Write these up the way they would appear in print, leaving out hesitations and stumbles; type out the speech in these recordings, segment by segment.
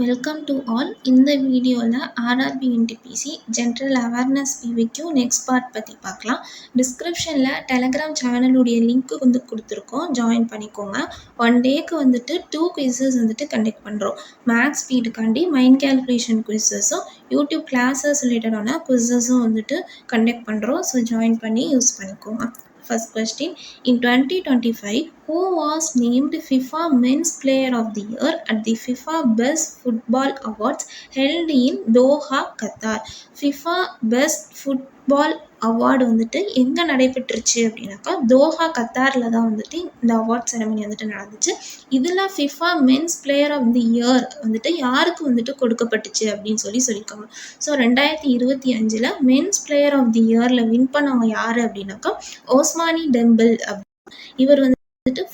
Welcome to all. இந்த வீடியோவில் RRB NTPC general awareness PYQ next part பற்றி பார்க்கலாம். டிஸ்கிரிப்ஷனில் டெலகிராம் சேனலுடைய லிங்க்கு கொடுத்துருக்கோம், ஜாயின் பண்ணிக்கோங்க. ஒன் டேக்கு 2 குவிசஸ் கண்டக்ட் பண்ணுறோம். மேக்ஸ் ஸ்பீடுக்காண்டி மைண்ட் கேல்குலேஷன் குவிசஸும் யூடியூப் கிளாஸஸ் ரிலேட்டடான குவிசஸும் கண்டக்ட் பண்ணுறோம். ஸோ ஜாயின் பண்ணி யூஸ் பண்ணிக்கோங்க. First question, in 2025, who was named FIFA Men's Player of the Year at the FIFA Best Football Awards held in Doha, Qatar? FIFA Best Football award எங்கே நடைபெற்றுச்சு அப்படின்னாக்கா Doha கத்தாரில் தான் இந்த award ceremony நடந்துச்சு. இதில் FIFA men's player of the year யாருக்கு கொடுக்கப்பட்டுச்சு அப்படின்னு சொல்லியிருக்காங்க. So 2025 men's player of the இயரில் வின் பண்ணவங்க யார் அப்படின்னாக்கா ஓஸ்மானி டெம்பிள். இவர்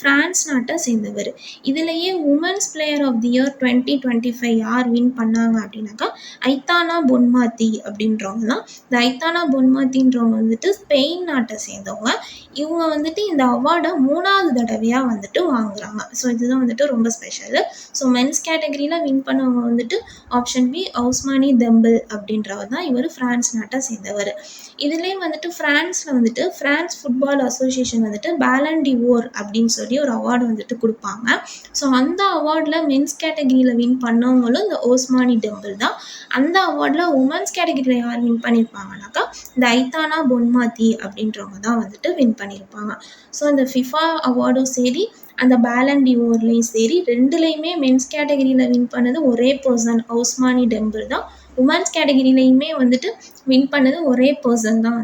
பிரான்ஸ் நாட்டை சேர்ந்தவர். இதுலேயே women's player of the year 2025 யார் வின் பண்ணாங்க அப்படின்னாக்கா ஐத்தானா பொன்மாத்தி அப்படின்றவங்க தான். இந்த ஐத்தானா பொன்மாத்தின்றவங்க ஸ்பெயின் நாட்டை சேர்ந்தவங்க. இவங்க இந்த அவார்டை 3வது தடவையாக வாங்குறாங்க. ஸோ இதுதான் ரொம்ப ஸ்பெஷலு. ஸோ மென்ஸ் கேட்டகரியில் வின் பண்ணவங்க ஆப்ஷன் பி ஓஸ்மானி டெம்பிள் அப்படின்றவர் தான். இவர் பிரான்ஸ் நாட்டை சேர்ந்தவர். இதுலேயே ஃப்ரான்ஸில் ஃப்ரான்ஸ் ஃபுட்பால் அசோசியேஷன் பேலன் டி ஓர் அப்படின்னு சொல்லி ஒரு அவார்டு கொடுப்பாங்க. ஸோ அந்த அவார்டில் மென்ஸ் கேட்டகரியில் வின் பண்ணவங்களும் இந்த ஓஸ்மானி டெம்பிள் தான். அந்த அவார்டில் உமன்ஸ் கேட்டகரியில் யார் வின் பண்ணியிருப்பாங்கனாக்கா இந்த ஐத்தானா பொன்மாத்தி அப்படின்றவங்க தான் வின் பண்ணியிருப்பாங்க. ஸோ இந்த ஃபிஃபா அவார்டும் சரி, அந்த பேலன் டி ஓர்லேயும் சரி, ரெண்டுலேயுமே மென்ஸ் கேட்டகரியில் வின் பண்ணது ஒரே பர்சன், ஓஸ்மானி டெம்பிள் தான். உமன்ஸ் கேட்டகரியிலையுமே வின் பண்ணது ஒரே பர்சன் தான்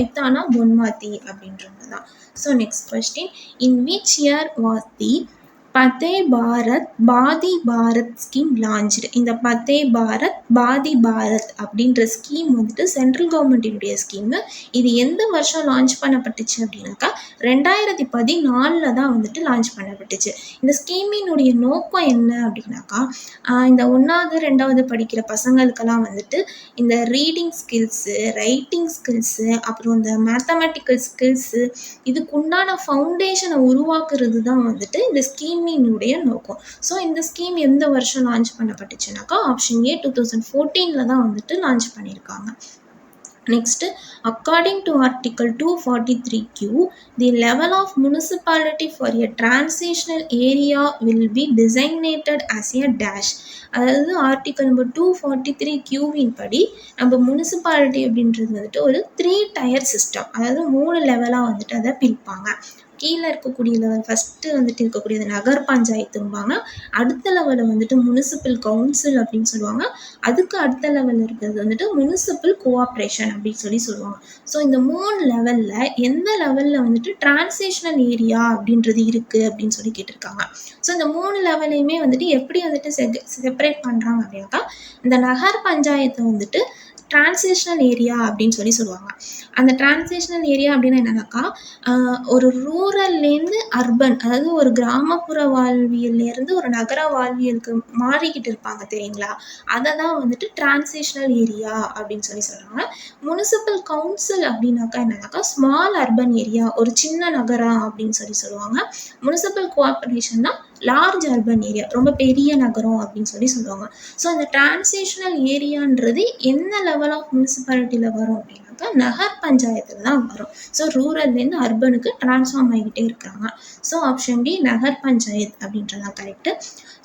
ஐத்தானா பொன்மாத்தி அப்படின்றவங்க தான். So next question, in which year was the பதே பாரத் பாதி பாரத் ஸ்கீம் லான்ச்டு? இந்த பதே பாரத் பாதி பாரத் அப்படின்ற ஸ்கீம் சென்ட்ரல் கவர்மெண்ட்டினுடைய ஸ்கீமு. இது எந்த வருஷம் லான்ச் பண்ணப்பட்டுச்சு அப்படின்னாக்கா 2014 தான் லான்ச் பண்ணப்பட்டுச்சு. இந்த ஸ்கீமினுடைய நோக்கம் என்ன அப்படின்னாக்கா இந்த 1வது 2வது படிக்கிற பசங்களுக்கெல்லாம் இந்த ரீடிங் ஸ்கில்ஸு, ரைட்டிங் ஸ்கில்ஸு, அப்புறம் இந்த மேத்தமெட்டிக்கல் ஸ்கில்ஸு, இதுக்குண்டான ஃபவுண்டேஷனை உருவாக்குறது தான் இந்த ஸ்கீமினுடைய நோக்கம். ஸோ இந்த ஸ்கீம் எந்த வருஷம் லான்ச் பண்ணப்பட்டுச்சுனாக்கா ஆப்ஷன் ஏ 2014 தான் லான்ச் பண்ணியிருக்காங்க. Next, according to Article 243Q, the level of municipality for a transitional area will be designated as a dash. அதாவது ஆர்டிக்கல் நம்பர் 243Qவின் படி நம்ம முனிசிபாலிட்டி அப்படின்றது ஒரு 3 டயர் சிஸ்டம், அதாவது 3 லெவலாக அதை பிரிப்பாங்க. கீழே இருக்கக்கூடிய லெவல் ஃபஸ்ட்டு இருக்கக்கூடியது நகர் பஞ்சாயத்தும்பாங்க. அடுத்த லெவலில் முனிசிபல் கவுன்சில் அப்படின்னு சொல்லுவாங்க. அதுக்கு அடுத்த லெவலில் இருக்கிறது முனிசிபல் கோஆப்ரேஷன் அப்படின்னு சொல்லுவாங்க. ஸோ இந்த 3 லெவலில் எந்த லெவலில் டிரான்சிஷனல் ஏரியா அப்படின்றது இருக்குது அப்படின்னு கேட்டிருக்காங்க. ஸோ இந்த 3 லெவலையுமே எப்படி செப்பரேட் பண்ணுறாங்க அப்படின்னாக்கா இந்த நகர் பஞ்சாயத்தை டிரான்சிஷனல் ஏரியா அப்படின்னு சொல்லுவாங்க. அந்த டிரான்சிஷனல் ஏரியா அப்படின்னா என்னன்னாக்கா ஒரு ரூரல்லேருந்து அர்பன், அதாவது ஒரு கிராமப்புற வாழ்வியல்லேருந்து ஒரு நகர வாழ்வியலுக்கு மாறிக்கிட்டு இருப்பாங்க தெரியுங்களா, அதை தான் டிரான்சிஷனல் ஏரியா அப்படின்னு சொல்கிறாங்க. முனிசிபல் கவுன்சில் அப்படின்னாக்கா என்னன்னாக்கா ஸ்மால் அர்பன் ஏரியா, ஒரு சின்ன நகரம் அப்படின்னு சொல்லுவாங்க. முனிசிபல் கோஆப்ரேஷன்னா லார்ஜ் அர்பன் ஏரியா, ரொம்ப பெரிய நகரம் அப்படின்னு சொல்லுவாங்க. ஸோ அந்த டிரான்சிஷனல் ஏரியான்றது என்ன லெவல் ஆஃப் முனிசிபாலிட்டியில் வரும் அப்படின்னாக்கா நகர் பஞ்சாயத்தில் தான் வரும். ஸோ ரூரல்லேருந்து அர்பனுக்கு டிரான்ஸ்ஃபார்ம் ஆகிக்கிட்டே இருக்கிறாங்க. ஸோ ஆப்ஷன் டி நகர் பஞ்சாயத் அப்படின்றதான் கரெக்டு.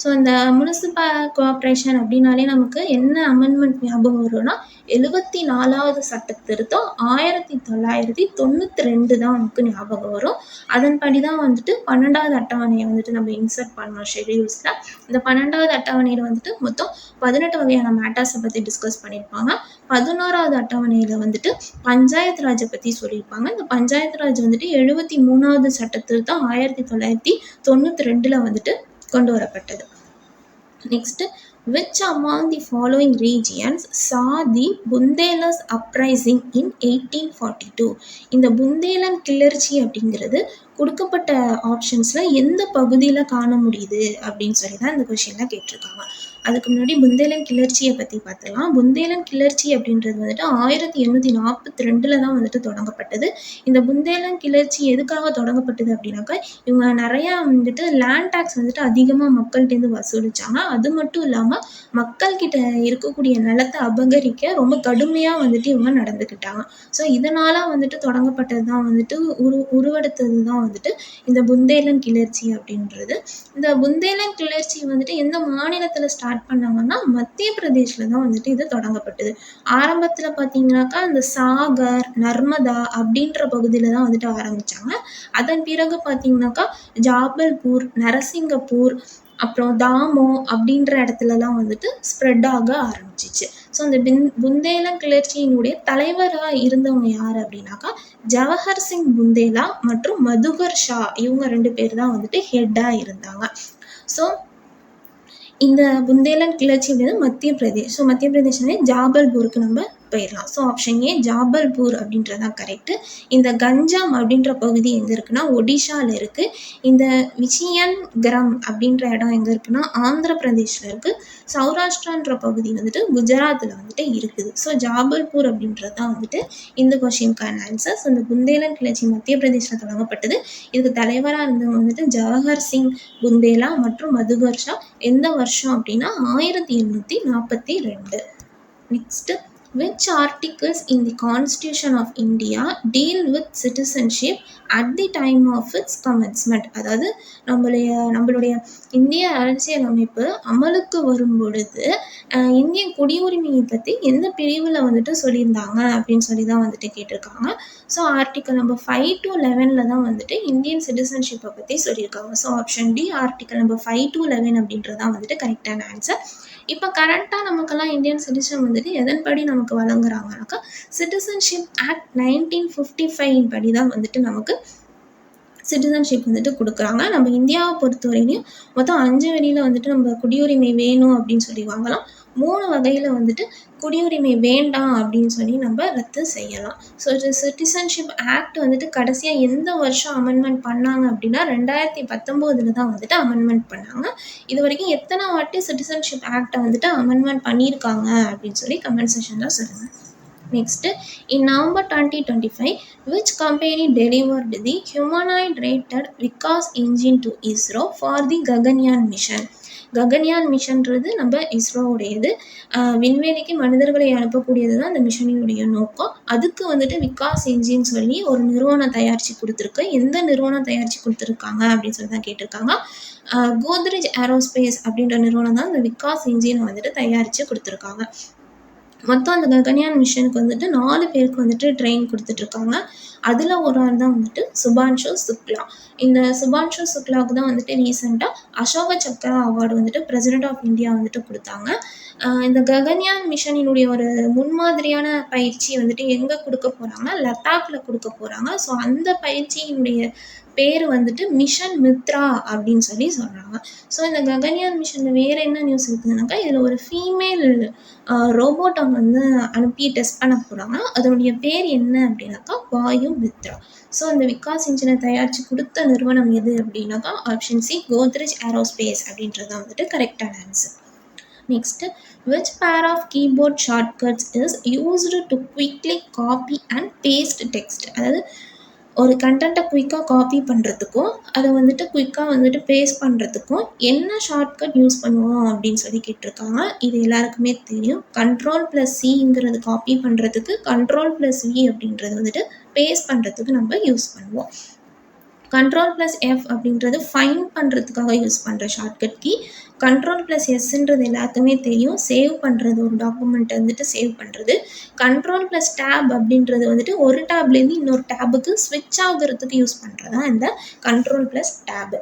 ஸோ இந்த முனிசிபல் கோஆப்ரேஷன் அப்படின்னாலே நமக்கு என்ன அமெண்ட்மெண்ட் ஞாபகம் வரும்னா 74வது சட்ட திருத்தம் 1992 தான் நமக்கு ஞாபகம் வரும். அதன்படி தான் 12வது அட்டவணையை நம்ம இன்சர்ட் பண்ணோம் ஷெடியூல்ஸில். இந்த 12வது அட்டவணையில் மொத்தம் 18 வகையான மேட்டர்ஸை பற்றி டிஸ்கஸ் பண்ணியிருப்பாங்க. 11வது அட்டவணையில் பஞ்சாயத்து ராஜை பற்றி சொல்லியிருப்பாங்க. இந்த பஞ்சாயத்து ராஜ் 73வது சட்ட திருத்தம் 1992 கொண்டு வரப்பட்டது. Next, which among the following regions saw the புந்தேலஸ் uprising in 1842? இந்த புந்தேலன் கிளர்ச்சி அப்படிங்கிறது கொடுக்கப்பட்ட ஆப்ஷன்ஸில் எந்த பகுதியில் காண முடியுது அப்படின்னு தான் இந்த கொஷினில் கேட்டிருக்காங்க. அதுக்கு முன்னாடி புந்தேலன் கிளர்ச்சியை பற்றி பார்த்துக்கலாம். புந்தேலன் கிளர்ச்சி அப்படின்றது 1842 தான் தொடங்கப்பட்டது. இந்த புந்தேலன் கிளர்ச்சி எதுக்காக தொடங்கப்பட்டது அப்படின்னாக்கா இவங்க நிறையா லேண்ட் டேக்ஸ் அதிகமாக மக்கள்கிட்டேருந்து வசூலிச்சாங்க. அது மட்டும் இல்லாமல் மக்கள்கிட்ட இருக்கக்கூடிய நிலத்தை அபகரிக்க ரொம்ப கடுமையாக வந்துட்டு இவங்க நடந்துக்கிட்டாங்க. ஸோ இதனால் வந்துட்டு தொடங்கப்பட்டது தான் வந்துட்டு உருவெடுத்தது தான் வந்துட்டு இந்த புந்தேலன் கிளர்ச்சி அப்படின்றது. இந்த புந்தேலன் கிளர்ச்சி வந்துட்டு எந்த மாநிலத்தில் ஸ்டார்ட் பண்ணாங்கன்னா மத்திய பிரதேஷில் தான் வந்துட்டு இது தொடங்கப்பட்டது. ஆரம்பத்தில் பார்த்தீங்கன்னாக்கா இந்த சாகர், நர்மதா அப்படின்ற பகுதியில் தான் வந்துட்டு ஆரம்பித்தாங்க. அதன் பிறகு பார்த்தீங்கன்னாக்கா ஜாபல்பூர், நரசிங்கப்பூர், அப்புறம் தாமோ அப்படின்ற இடத்துலலாம் வந்துட்டு ஸ்ப்ரெட் ஆக ஆரம்பிச்சிச்சு. ஸோ அந்த புந்தேலன் கிளர்ச்சியினுடைய தலைவராக இருந்தவங்க யார் அப்படின்னாக்கா ஜவஹர் சிங் புந்தேலா மற்றும் மதுகர் ஷா, இவங்க 2 பேர் தான் வந்துட்டு ஹெட்டாக இருந்தாங்க. ஸோ இந்த புந்தேலன் கிளர்ச்சி அப்படின்றது மத்திய பிரதேஷ். ஸோ மத்திய பிரதேஷ்னாலே ஜாபல்பூருக்கு நம்ம போயிடலாம். ஸோ ஆப்ஷன் ஏ ஜாபல்பூர் அப்படின்றது தான் கரெக்டு. இந்த கஞ்சாம் அப்படின்ற பகுதி எங்கே இருக்குன்னா ஒடிஷாவில் இருக்குது. இந்த விஜயன்கிரம் அப்படின்ற இடம் எங்கே இருக்குன்னா ஆந்திர பிரதேஷில் இருக்குது. சௌராஷ்டிரான்ற பகுதி வந்துட்டு குஜராத்தில் வந்துட்டு இருக்குது. ஸோ ஜாபல்பூர் அப்படின்றது தான் வந்துட்டு இந்த கொஷினுக்கான ஆன்சர். ஸோ இந்த புந்தேலன் கிளர்ச்சி மத்திய பிரதேஷில் தொடங்கப்பட்டது. இதுக்கு தலைவராக இருந்தவங்க வந்துட்டு ஜவஹர் சிங் புந்தேலா மற்றும் மதுகர் ஷா. எந்த வருஷம் அப்படின்னா 1842. Next, which articles in the Constitution of India deal with citizenship at the time of its commencement? அதாவது நம்மளுடைய இந்திய அரசியலமைப்பு அமலுக்கு வரும் பொழுது இந்திய குடியுரிமையை பற்றி எந்த பிரிவில் வந்துட்டு சொல்லியிருந்தாங்க அப்படின்னு சொல்லி தான் வந்துட்டு கேட்டிருக்காங்க. ஸோ ஆர்டிக்கல் நம்பர் 5 to 11 தான் வந்துட்டு இந்தியன் சிட்டிசன்ஷிப்பை பற்றி சொல்லியிருக்காங்க. So option D article number 5 to 11 அப்படின்றது தான் வந்துட்டு கரெக்டான ஆன்சர். இப்போ கரெக்டாக நமக்கெல்லாம் இந்தியன் சிட்டிசன் வந்துட்டு எதன்படி நமக்கு வழங்குறாங்கனாக்கா சிட்டிசன்ஷிப் ஆக்ட் 1955 படி தான் வந்துட்டு நமக்கு சிட்டிசன்ஷிப் வந்துட்டு கொடுக்குறாங்க. நம்ம இந்தியாவை பொறுத்தவரையிலையும் மொத்தம் 5 வழியில் வந்துட்டு நம்ம குடியுரிமை வேணும் அப்படின்னு சொல்லி வாங்கலாம். 3 வகையில் வந்துட்டு குடியுரிமை வேண்டாம் அப்படின்னு சொல்லி நம்ம ரத்து செய்யலாம். ஸோ சிட்டிசன்ஷிப் ஆக்ட் வந்துட்டு கடைசியாக எந்த வருஷம் அமெண்ட்மெண்ட் பண்ணாங்க அப்படின்னா 2019 தான் வந்துட்டு அமெண்ட்மெண்ட் பண்ணாங்க. இது வரைக்கும் எத்தனை வாட்டி சிட்டிசன்ஷிப் ஆக்டை வந்துட்டு அமெண்ட்மெண்ட் பண்ணியிருக்காங்க அப்படின்னு சொல்லி கமெண்ட் செக்ஷனில் சொல்லுங்கள். Next, in November 2025, which company delivered the humanoid-rated Vikas engine to ISRO for the Gaganyaan mission? Gaganyaan மிஷன்றது நம்ம இஸ்ரோவுடையது. விண்வெளிக்கு மனிதர்களை அனுப்பக்கூடியது தான் அந்த மிஷனினுடைய நோக்கம். அதுக்கு வந்துட்டு விகாஸ் என்ஜின் சொல்லி ஒரு நிறுவனம் தயாரித்து கொடுத்துருக்கு. எந்த நிறுவனம் தயாரித்து கொடுத்துருக்காங்க அப்படின்னு சொல்லி தான் கேட்டிருக்காங்க. கோத்ரேஜ் ஏரோஸ்பேஸ் அப்படின்ற நிறுவனம் தான் இந்த விகாஸ் என்ஜினை வந்துட்டு தயாரித்து கொடுத்துருக்காங்க. மொத்தம் அந்த ககன்யான் மிஷனுக்கு வந்துட்டு 4 பேருக்கு வந்துட்டு ட்ரெயின் கொடுத்துட்ருக்காங்க. அதில் ஒரு ஆள் தான் வந்துட்டு சுபான்ஷு சுக்லா. இந்த சுபான்ஷு சுக்லாவுக்கு தான் வந்துட்டு ரீசெண்டாக அசோக சக்ரா அவார்டு வந்துட்டு பிரசிடென்ட் ஆஃப் இந்தியா வந்துட்டு கொடுத்தாங்க. இந்த ககன்யான் மிஷனினுடைய ஒரு முன்மாதிரியான பயிற்சி வந்துட்டு எங்கே கொடுக்க போகிறாங்கன்னா லத்தாக்கில் கொடுக்க போகிறாங்க. ஸோ அந்த பயிற்சியினுடைய பேர் வந்துட்டு மிஷன் மித்ரா அப்படின்னு சொல்லி சொல்கிறாங்க. ஸோ இந்த ககன்யான் மிஷனில் வேறு என்ன நியூஸ் இருக்குதுனாக்கா இதில் ஒரு ஃபீமேல் ரோபோட்டை வந்து அனுப்பி டெஸ்ட் பண்ண போகிறாங்க. அதனுடைய பேர் என்ன அப்படின்னாக்கா வாயு மித்ரா. ஸோ இந்த விகாஸ் இன்ஜினை தயாரித்து கொடுத்த நிறுவனம் எது அப்படின்னாக்கா ஆப்ஷன் சி கோத்ரேஜ் ஏரோஸ்பேஸ் அப்படின்றது தான் வந்துட்டு கரெக்டான answer. Next, which pair of keyboard shortcuts is used to quickly copy and paste text? அதாவது ஒரு கண்டென்ட்டை குயிக்காக காப்பி பண்ணுறதுக்கும் அதை வந்துட்டு குயிக்காக வந்துட்டு பேஸ்ட் பண்ணுறதுக்கும் என்ன ஷார்ட்கட் யூஸ் பண்ணுவோம் அப்படின்னு சொல்லி கேட்டிருக்காங்க. இது எல்லாருக்குமே தெரியும். Ctrl+Cங்கிறது காப்பி பண்ணுறதுக்கு, Ctrl+V அப்படின்றது வந்துட்டு பேஸ்ட் பண்ணுறதுக்கு நம்ம யூஸ் பண்ணுவோம். Ctrl+F அப்படின்றது ஃபைண்ட் பண்ணுறதுக்காக யூஸ் பண்ணுற ஷார்ட்கட் கீ. Ctrl+Sன்றது எல்லாத்துக்குமே தெரியும், சேவ் பண்ணுறது, ஒரு டாக்குமெண்ட்டை வந்துட்டு சேவ் பண்ணுறது. Ctrl+Tab அப்படின்றது வந்துட்டு ஒரு டேப்லேருந்து இன்னொரு டேபுக்கு ஸ்விட்ச் ஆகிறதுக்கு யூஸ் பண்ணுறது தான் இந்த Ctrl+Tab.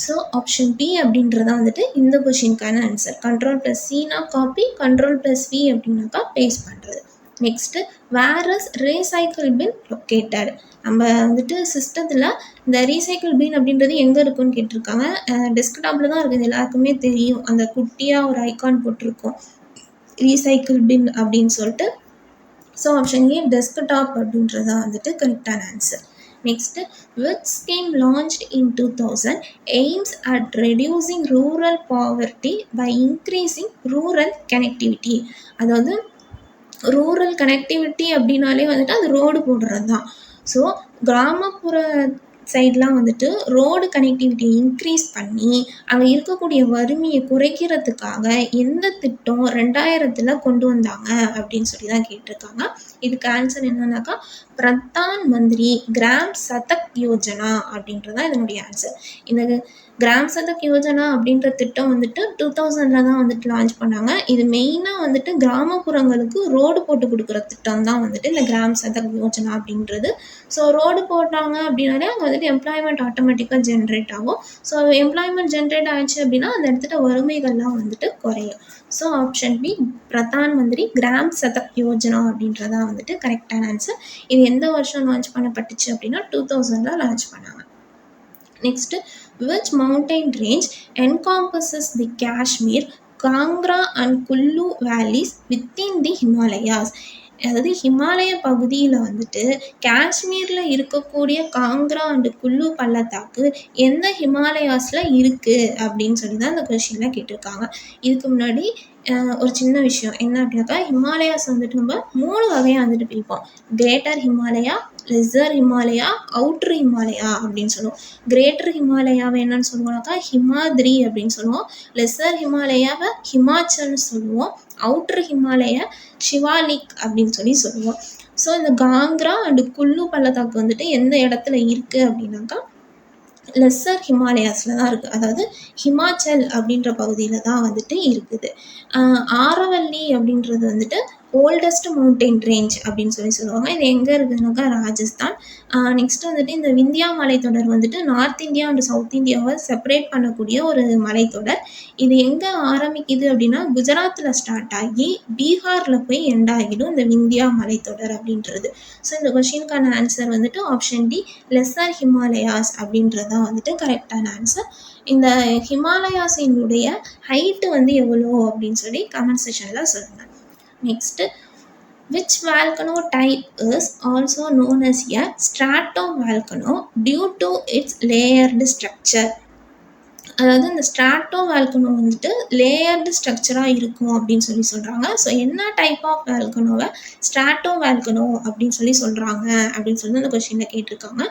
ஸோ ஆப்ஷன் பி அப்படின்றதான் வந்துட்டு இந்த கொஷினுக்கான ஆன்சர். Ctrl+Cனா காப்பி, Ctrl+V அப்படின்னாக்கா பேஸ்ட் பண்ணுறது. Next, where is recycle bin located? நம்ம வந்துட்டு சிஸ்டத்தில் இந்த ரீசைக்கிள் பின் அப்படின்றது எங்கே இருக்குன்னு கேட்டிருக்காங்க. டெஸ்க்டாப்பில் தான் இருக்குது, எல்லாருக்குமே தெரியும். அந்த குட்டியாக ஒரு ஐக்கான் போட்டிருக்கோம் ரீசைக்கிள் பின் அப்படின்னு சொல்லிட்டு. ஸோ ஆப்ஷன் ஏ டெஸ்க்டாப் அப்படின்றதான் வந்துட்டு கரெக்டான answer. Next, which scheme launched in 2000 aims at reducing rural poverty by increasing rural connectivity? அதாவது ரூரல் கனெக்டிவிட்டி அப்படின்னாலே வந்துட்டு அது ரோடு போடுறது தான். ஸோ கிராமப்புற சைட்லாம் வந்துட்டு ரோடு கனெக்டிவிட்டி இன்க்ரீஸ் பண்ணி அங்கே இருக்கக்கூடிய வறுமையை குறைக்கிறதுக்காக எந்த திட்டம் 2000 கொண்டு வந்தாங்க அப்படின்னு சொல்லி தான் கேட்டிருக்காங்க. இதுக்கு ஆன்சர் என்னன்னாக்கா பிரதான் மந்திரி கிராம் சதக் யோஜனா அப்படின்றதான் இதனுடைய ஆன்சர். இந்த கிராம் சதக் யோஜனா அப்படின்ற திட்டம் வந்துட்டு 2000 தான் வந்துட்டு லான்ச் பண்ணாங்க. இது மெயினாக வந்துட்டு கிராமப்புறங்களுக்கு ரோடு போட்டு கொடுக்குற திட்டம் தான் வந்துட்டு இந்த கிராம் சதக் யோஜனா அப்படின்றது. ஸோ ரோடு போட்டாங்க அப்படின்னாலே அங்கே வந்துட்டு எம்ப்ளாய்மெண்ட் ஆட்டோமேட்டிக்காக ஜென்ரேட் ஆகும். ஸோ எம்ப்ளாய்மெண்ட் ஜென்ரேட் ஆயிடுச்சு அப்படின்னா அந்த இடத்துல வறுமைகள்லாம் வந்துட்டு குறையும். So option B Pradhan Mantri gram Sadak Yojana அப்படின்றதான் வந்துட்டு கரெக்டான ஆன்சர். இது எந்த வருஷம் லான்ச் பண்ணப்பட்டுச்சு அப்படின்னா 2000 லான்ச் பண்ணாங்க. Next, which mountain range encompasses the Kashmir, Kangra and Kullu valleys within the Himalayas? அதாவது ஹிமாலய பகுதியில் வந்துட்டு காஷ்மீரில் இருக்கக்கூடிய காங்க்ரா அண்டு குல்லு பள்ளத்தாக்கு எந்த ஹிமாலயாஸில் இருக்குது அப்படின்னு சொல்லி தான் இந்த கொஷினில் கேட்டிருக்காங்க. இதுக்கு முன்னாடி ஒரு சின்ன விஷயம் என்ன அப்படின்னாக்கா, ஹிமாலயாஸ் வந்துட்டு நம்ம 3 வகையாக வந்துட்டு பிரிப்போம். கிரேட்டர் ஹிமாலயா, லெஸர் ஹிமாலயா, அவுட்ரு ஹிமாலயா அப்படின்னு சொல்லுவோம். கிரேட்டர் ஹிமாலயாவை என்னன்னு சொல்லுவோம்னாக்கா ஹிமாத்ரி அப்படின்னு சொல்லுவோம். லெஸர் ஹிமாலயாவை ஹிமாச்சல்னு சொல்லுவோம். அவுட்ரு ஹிமாலய ஷிவாலிக் அப்படின்னு சொல்லி சொல்லுவோம். ஸோ இந்த காங்க்ரா அண்டு குல்லு பள்ளத்தாக்கு வந்துட்டு எந்த இடத்துல இருக்குது அப்படின்னாக்கா லெஸ்ஸர் ஹிமாலயாஸில் தான் இருக்குது. அதாவது ஹிமாச்சல் அப்படின்ற பகுதியில் தான் வந்துட்டு இருக்குது. ஆரவல்லி அப்படின்றது வந்துட்டு ஓல்டஸ்ட் மவுண்டைன் ரேஞ்ச் அப்படின்னு சொல்லி சொல்லுவாங்க. இது எங்கே இருக்குதுனாக்கா ராஜஸ்தான். நெக்ஸ்ட் வந்துட்டு இந்த விந்தியா மலைத்தொடர் வந்துட்டு நார்த் இந்தியா அண்ட் சவுத் இந்தியாவை செப்பரேட் பண்ணக்கூடிய ஒரு மலைத்தொடர். இது எங்கே ஆரம்பிக்குது அப்படின்னா குஜராத்தில் ஸ்டார்ட் ஆகி பீகாரில் போய் எண்ட் ஆகிடும் இந்த விந்தியா மலைத்தொடர் அப்படின்றது. ஸோ இந்த கொஷினுக்கான ஆன்சர் வந்துட்டு ஆப்ஷன் டி லெஸ்ஸர் ஹிமாலயாஸ் அப்படின்றதான் வந்துட்டு கரெக்டான ஆன்சர். இந்த ஹிமாலயாஸினுடைய ஹைட்டு வந்து எவ்வளோ அப்படின்னு சொல்லி கமெண்ட் செக்ஷனில் சொல்லுங்கள். Next, which volcano type is also known as a stratovolcano due to its layered structure? அதாவது இந்த ஸ்ட்ராட்டோ வால்கனோ வந்துட்டு லேயர்டு ஸ்ட்ரக்சராக இருக்கும் அப்படின்னு சொல்லி சொல்கிறாங்க. ஸோ என்ன டைப் ஆஃப் வால்கனோவை ஸ்ட்ராட்டோ வால்கனோ அப்படின்னு சொல்லி சொல்கிறாங்க அப்படின்னு சொல்லி அந்த கொஸ்டினில் கேட்டிருக்காங்க.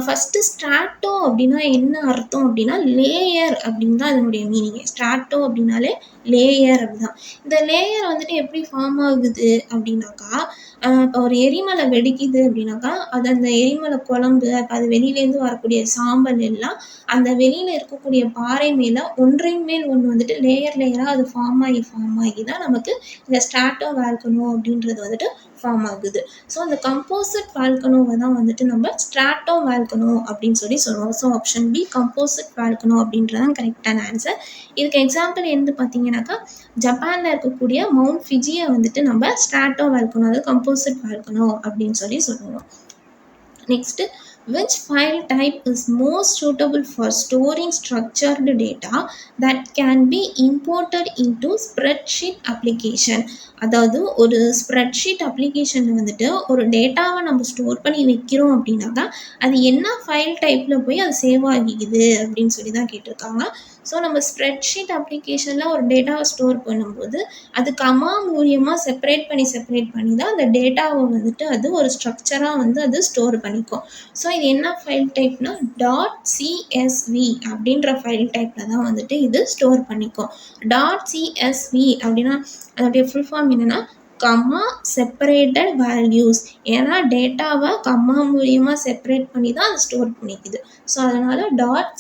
ஃபஸ்ட்டு ஸ்ட்ராட்டோ அப்படின்னா என்ன அர்த்தம் அப்படின்னா லேயர் அப்படின்னு தான் அதனுடைய மீனிங். ஸ்ட்ராட்டோ அப்படின்னாலே லேயர் அப்படிதான். இந்த லேயர் வந்துட்டு எப்படி ஃபார்ம் ஆகுது அப்படின்னாக்கா, இப்போ ஒரு எரிமலை வெடிக்குது அப்படின்னாக்கா அது அந்த எரிமலை குழம்பு அப்போ அது வெளியிலேருந்து வரக்கூடிய சாம்பல் எல்லாம் அந்த வெளியில் இருக்கக்கூடிய பாறை மேலே ஒன்றின் மேல் ஒன்று வந்துட்டு லேயராக அது ஃபார்ம் ஆகி தான் நமக்கு இந்த ஸ்ட்ராட்டோ வால்கனோ அப்படின்றது வந்துட்டு ஃபார்ம் ஆகுது. ஸோ அந்த கம்போசிட் வால்கனோவை தான் வந்துட்டு நம்ம ஸ்ட்ராட்டோ வால்கனோ அப்படின்னு சொல்லி சொல்லுவோம். So option B composite volcano அப்படின்றதான் கரெக்டான ஆன்சர். இதுக்கு எக்ஸாம்பிள் எந்த பார்த்தீங்கன்னாக்கா ஜப்பானில் இருக்கக்கூடிய மவுண்ட் ஃபிஜியை வந்துட்டு நம்ம ஸ்ட்ராட்டோ வால்கனோ அதாவது கம்போசிட் வால்கனோ அப்படின்னு சொல்லி சொல்லுவோம். Next, which file type is most suitable for storing structured data that can be imported into spreadsheet application? அதாவது ஒரு ஸ்ப்ரெட்ஷீட் அப்ளிகேஷனில் வந்துட்டு ஒரு டேட்டாவை நம்ம ஸ்டோர் பண்ணி வைக்கிறோம் அப்படின்னாக்கா அது என்ன ஃபைல் டைப்பில் போய் அது சேவ் ஆகிக்குது அப்படின்னு சொல்லி தான் கேட்டிருக்காங்க. ஸோ நம்ம ஸ்ப்ரெட்ஷீட் அப்ளிகேஷனில் ஒரு டேட்டாவை ஸ்டோர் பண்ணும்போது அது கமா மூலியமாக செப்பரேட் பண்ணி தான் அந்த டேட்டாவை வந்துட்டு அது ஒரு ஸ்ட்ரக்சராக வந்து அது ஸ்டோர் பண்ணிக்கும். ஸோ இது என்ன ஃபைல் டைப்னா .csv அப்படின்ற ஃபைல் டைப்பில் தான் வந்துட்டு இது ஸ்டோர் பண்ணிக்கும். .csv அப்படின்னா அதோடைய ஃபுல் ஃபார்ம் என்னென்னா கம்மா செப்பரேட்டட் வேல்யூஸ். ஏன்னா டேட்டாவை கம்மா மூலியமாக செப்பரேட் பண்ணி தான் அது ஸ்டோர் பண்ணிக்குது. ஸோ அதனால்